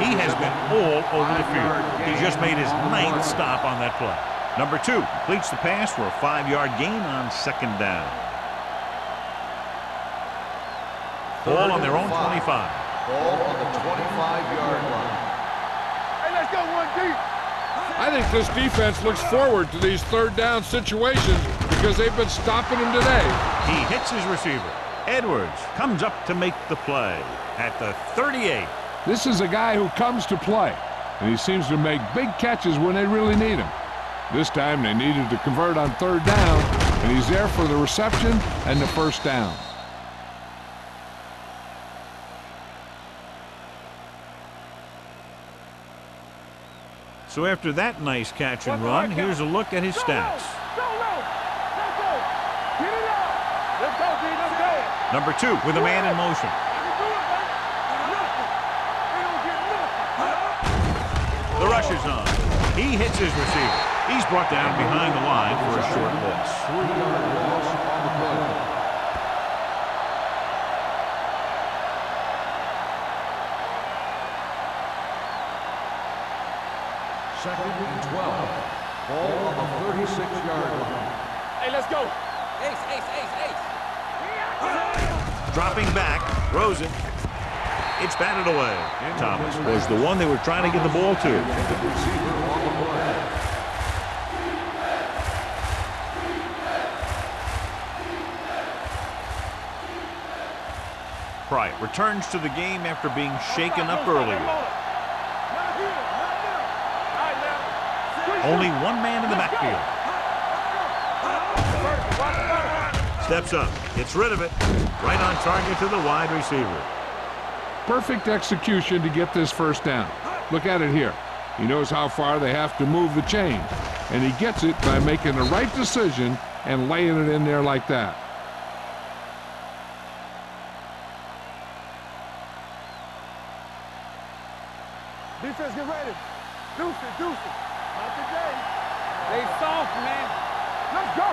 A: He has been all over the field. He just made his 9th stop on that play. Number 2 completes the pass for a 5-yard gain on 2nd down. Ball on their own 25.
C: Ball on the 25-yard line.
D: Hey, let's go one deep.
B: I think this defense looks forward to these 3rd down situations because they've been stopping them today.
A: He hits his receiver. Edwards comes up to make the play at the 38.
B: This is a guy who comes to play, and he seems to make big catches when they really need him. This time they needed to convert on 3rd down, and he's there for the reception and the 1st down.
A: So after that nice catch and run, here's a look at his stats. Number 2 with a man in motion. The rush is on. He hits his receiver. He's brought down behind the line for a short loss.
C: 3-yard loss on the play. Second and 12. Ball on the 36-yard line.
D: Hey, let's go.
E: Ace, ace, ace, ace.
A: Dropping back, throws it. It's batted away. Thomas was the one they were trying to get the ball to.
C: Receiver on the play.
A: Pryor returns to the game after being shaken up earlier. Only one man in the backfield. Steps up, gets rid of it. Right on target to the wide receiver.
B: Perfect execution to get this first down. Look at it here. He knows how far they have to move the chain, and he gets it by making the right decision and laying it in there like that.
D: Defense, get ready. Deuce it. Not today. They soft, man. Let's go.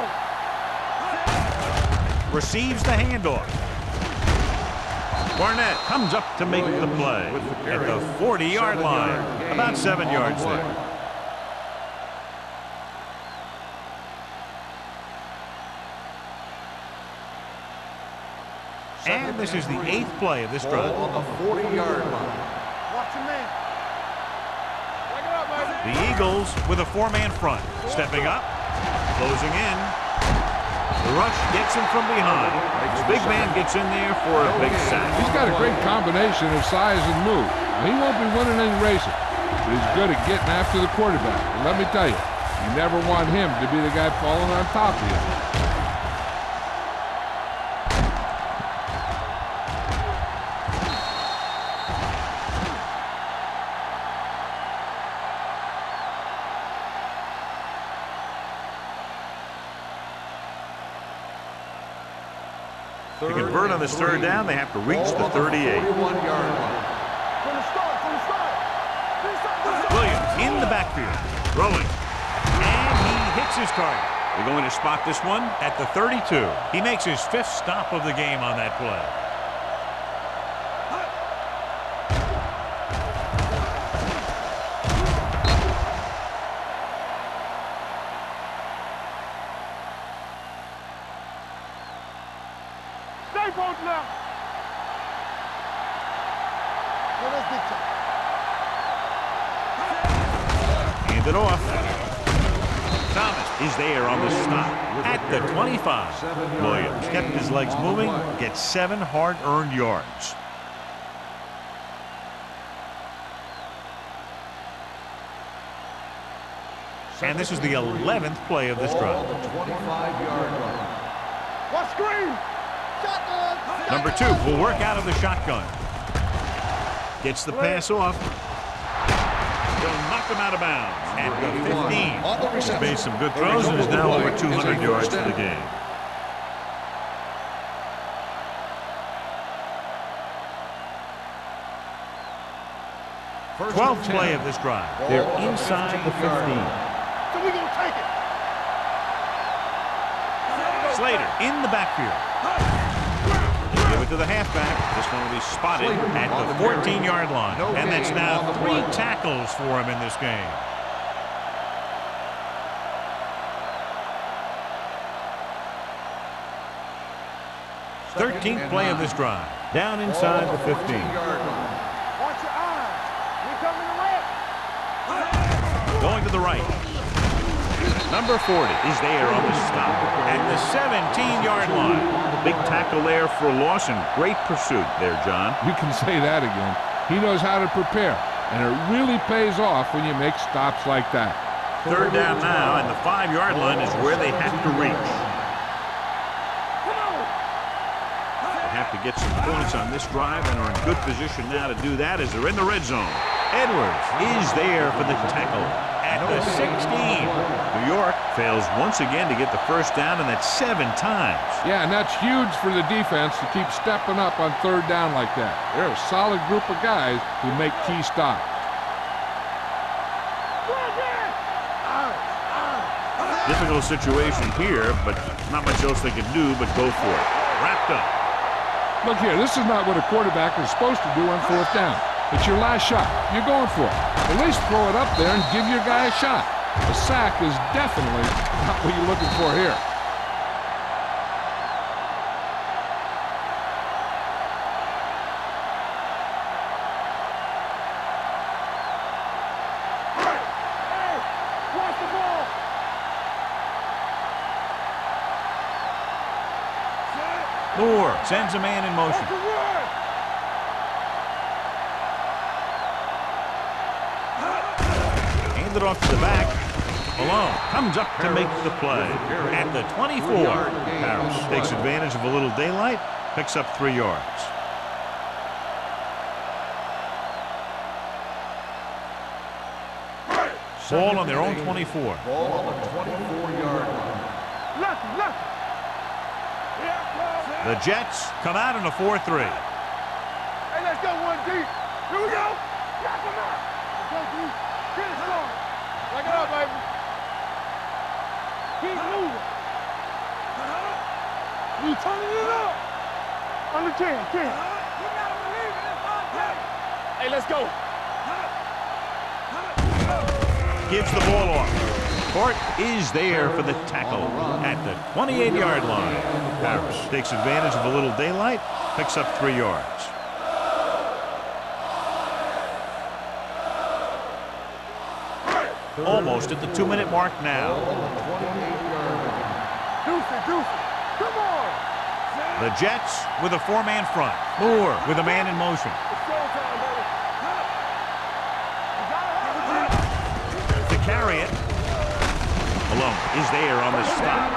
A: Receives the handoff. Barnett comes up to make the play at the 40-yard line. About 7 yards there. And this is the 8th play of this drive.
C: Ball on the 40-yard line.
D: Watch your man. Take it up, baby.
A: The Eagles with a 4-man front. Stepping up, closing in. The rush gets him from behind. The big man gets in there for a big sack.
B: He's got a great combination of size and move. Now, he won't be winning any races, but he's good at getting after the quarterback. And let me tell you, you never want him to be the guy falling on top of you.
A: To convert on this third down, they have to reach the 38.
C: 41-yard line.
D: From the start.
A: Williams in the backfield, throwing, and he hits his target. They're going to spot this one at the 32. He makes his 5th stop of the game on that play.
D: Stay both now. Let's get you.
A: Hand it off. Thomas is there on the stop at the 25. Williams kept his legs moving, gets 7 hard-earned yards. And this is the 11th play of this drive.
C: Ball on the 25-yard line.
D: What screen?
A: Number 2 will work out of the shotgun. Gets the pass off. They'll knock him out of bounds at the 15. He's made some good throws and is now over 200 yards for the game.
C: First
A: 12th
C: and
A: play
C: 10.
A: of this drive.
C: Ball
A: They're
C: on the
A: inside the
C: 15-yard
A: 15.
C: line.
D: So we gonna take it.
A: Slater in the backfield. They give it to the halfback. This one will be spotted at the 14-yard line. And that's now 3 tackles for him in this game. Thirteenth play of this drive. Down inside the 15.
D: Watch your eyes. We coming to win.
A: Going to the right. Number 40 is there on the stop at the 17-yard line. Big tackle there for loss and great pursuit there, John.
B: You can say that again. He knows how to prepare, and it really pays off when you make stops like that.
A: Third down now, and the 5-yard line is where they have to reach. They have to to get some points on this drive and are in good position now to do that as they're in the red zone. Edwards is there for the tackle at the 16. New York fails once again to get the first down, and that's 7 times.
B: Yeah, and that's huge for the defense to keep stepping up on third down like that. They're a solid group of guys who make key stops.
A: Difficult situation here, but not much else they can do but go for it. Wrapped up.
B: Look here, this is not what a quarterback is supposed to do on fourth down. It's your last shot. You're going for it. At least throw it up there and give your guy a shot. A sack is definitely not what you're looking for here.
A: Moore sends a man in motion. Hand it off to the back. Malone comes up to make the play. At the 24, Harris takes advantage of a little daylight, picks up 3 yards. Ball on their own 24.
C: Ball on the 24-yard line.
A: The Jets come out in a 4-3.
D: Hey, let's go, 1 deep. Here we go. Knock him out. Let's go, D. Get it started. Back it up, baby. Keep moving. You turning it up. Under 10, 10. You gotta believe it. It's on 10. Hey, let's go.
A: Gives the ball off. Court is there for the tackle at the 28-yard line. Harris takes advantage of a little daylight, picks up 3 yards. Almost at the 2-minute mark now.
D: Come on.
A: The Jets with a 4-man front. Moore with a man in motion. To carry it. Malone is there on the stop.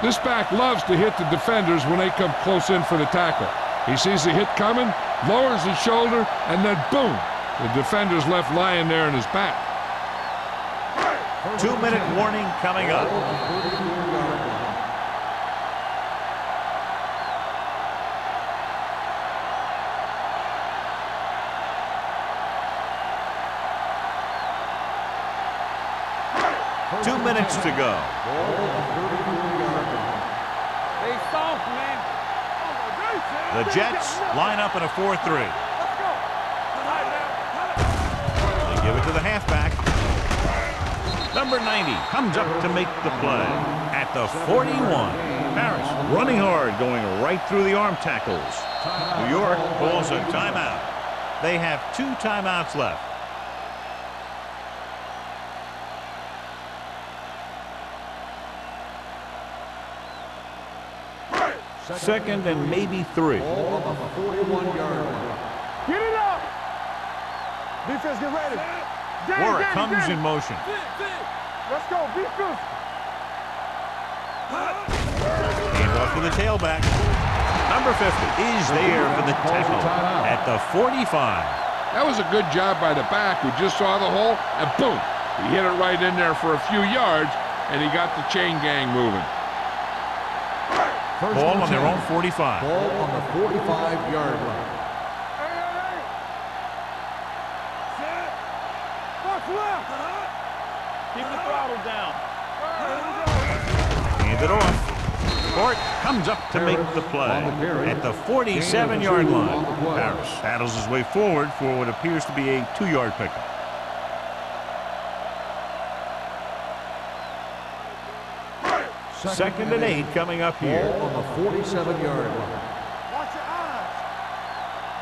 B: This back loves to hit the defenders when they come close in for the tackle. He sees the hit coming, lowers his shoulder, and then boom, the defender's left lying there in his back.
A: 2-minute warning coming up. Two minutes to go.
D: They soft, man.
A: The Jets line up in a 4-3.
D: Let's go.
A: They give it to the halfback. Number 90 comes up to make the play at the 41. Harris running hard, going right through the arm tackles. New York calls a timeout. They have 2 timeouts left. Second and maybe 3.
C: Ball on the 41-yard line.
D: Get it up. Defense, get ready.
A: Warwick comes in motion.
D: Let's go. Be good.
A: Hand off to the tailback. Number 50 is there for the tackle at the 45.
B: That was a good job by the back who just saw the hole, and boom, he hit it right in there for a few yards, and he got the chain gang moving.
A: Ball on their own 45.
C: Ball on the 45-yard line.
D: Keep the throttle down.
A: Hand it off. Court comes up to make the play at the 47-yard line. Harris paddles his way forward for what appears to be a 2-yard pickup. Second and 8 coming up here.
C: Ball on the 47-yard line.
D: Watch your eyes.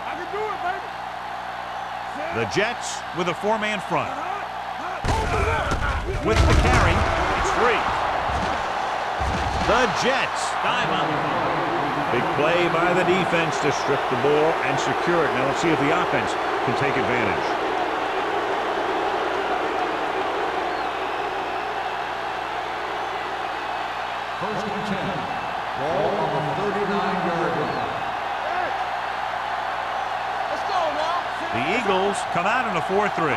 D: I can do it, baby.
A: The Jets with a 4-man front. With the carry, it's free. The Jets dive on the ball. Big play by the defense to strip the ball and secure it. Now let's see if the offense can take advantage.
C: First and 10. Ball on the 39-yard line.
A: The Eagles come out in a 4-3.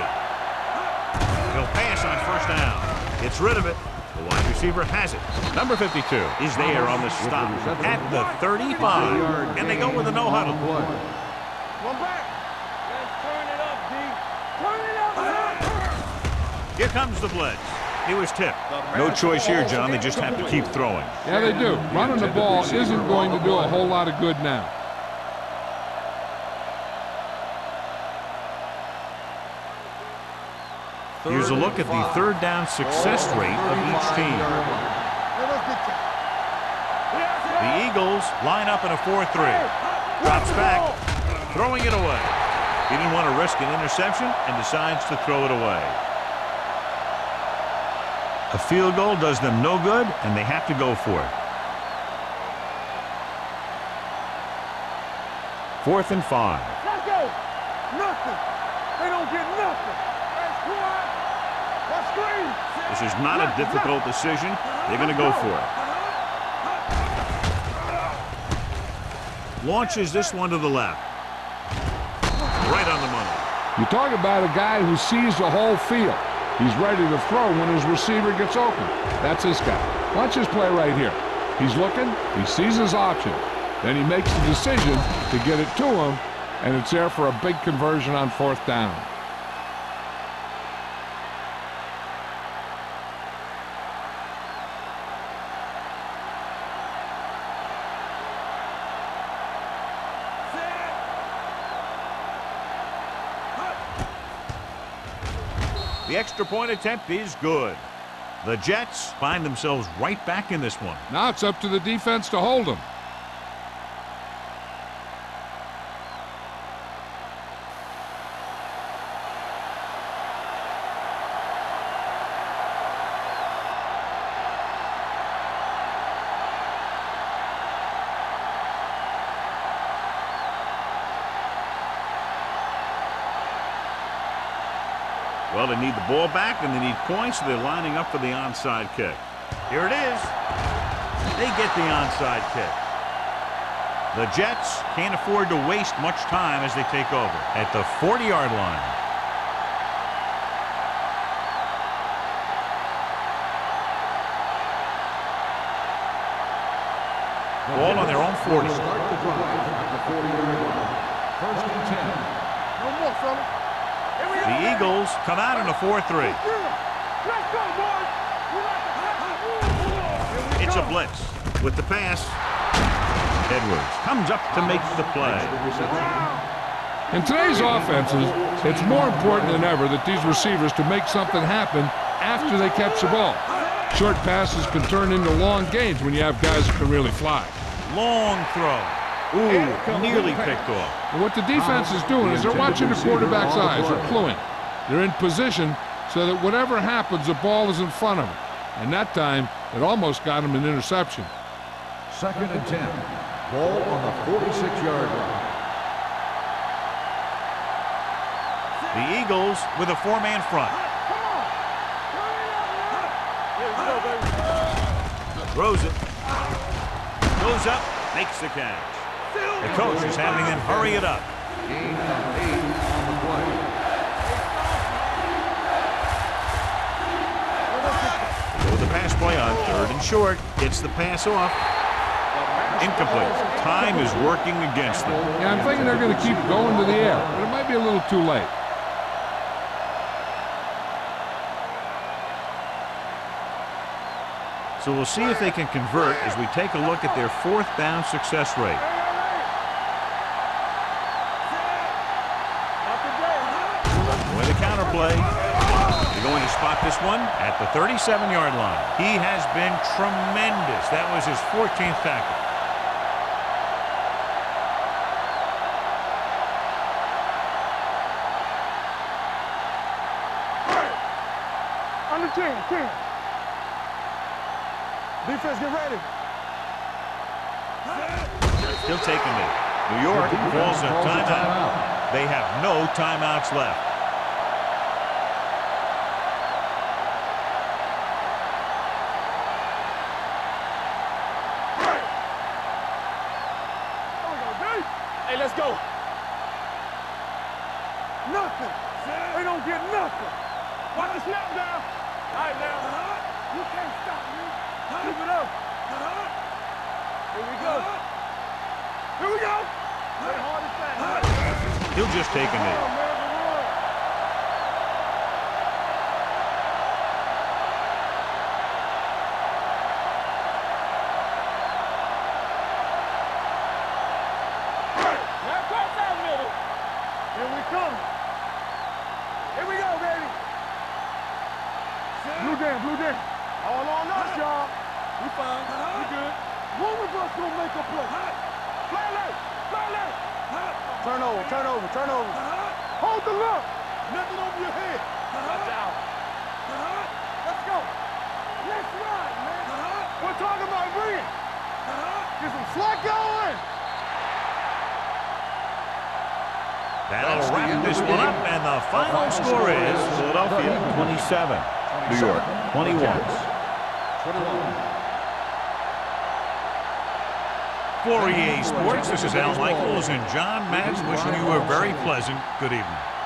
A: He'll pass on first down. Gets rid of it. The wide receiver has it. Number 52 is there on the stop at the 35. And they go with a no huddle.
D: One back. Let's turn it up, D. Turn it up.
A: Here comes the blitz. He was tipped. No choice here, John. They just have to keep throwing.
B: Yeah, they do. Running the ball isn't going to do a whole lot of good now.
A: Here's a look at the third down success rate of each team. The Eagles line up in a 4-3. Drops back, throwing it away. He didn't want to risk an interception and decides to throw it away. A field goal does them no good, and they have to go for it. 4th and 5.
D: Let's go. Nothing. They don't get nothing. That's quiet. Let's scream.
A: This is not a difficult decision. They're going to go for it. Launches this one to the left. Right on the money.
B: You talk about a guy who sees the whole field. He's ready to throw when his receiver gets open. That's this guy. Watch his play right here. He's looking, he sees his option. Then he makes the decision to get it to him, and it's there for a big conversion on 4th down.
A: The extra point attempt is good. The Jets find themselves right back in this one.
B: Now it's up to the defense to hold him.
A: Well, they need the ball back, and they need points, so they're lining up for the onside kick. Here it is. They get the onside kick. The Jets can't afford to waste much time as they take over at the 40-yard line. Ball on their own 40.
C: Start the drive at the 40-yard line. 1st and 10.
D: No more, fella.
A: The Eagles come out in a 4-3.
D: Let's go, boys.
A: It's a blitz. With the pass, Edwards comes up to make the play.
B: In today's offenses, it's more important than ever that these receivers to make something happen after they catch the ball. Short passes can turn into long gains when you have guys that can really fly.
A: Long throw. Ooh, nearly picked off.
B: And what the defense is doing is they're watching the quarterback's eyes. They're cluing. They're in position so that whatever happens, the ball is in front of them. And that time, it almost got him an interception.
C: 2nd and 10. Ball on the 46-yard line.
A: The Eagles with a 4-man front. Throws it. Goes up, makes the catch. The coach is having them hurry it up.
C: Gain of 8 on the play.
A: With the pass play on 3rd and short. Gets the pass off. Incomplete. Time is working against them.
B: Yeah, I'm thinking they're going to keep going to the air, but it might be a little too late.
A: So we'll see if they can convert as we take a look at their 4th down success rate. With a counter play, they're going to spot this one at the 37-yard line. He has been tremendous. That was his 14th tackle.
D: On the 10. Defense, get ready.
A: They're still taking it. New York calls a timeout. They have no timeouts left.
D: Hey, let's go. Watch the snap now. All right, now. You can't stop me. Keep it up. Here we go. Here we go. Play hard and fast.
A: He'll just take a knee.
D: Blue day. All on us, y'all. We fine. We good. One of us gonna make a play. Fly left. Fly left. Turn over. Turn over. Turn over. Hold the look. Nothing over your head. Watch out. Let's go. Let's ride, man. We're talking about ring. Get some slack going.
A: That'll wrap this one up, and the final score is Philadelphia 27. New York 21. For EA Sports, this is Al Michaels and John Madden wishing you a very pleasant good evening.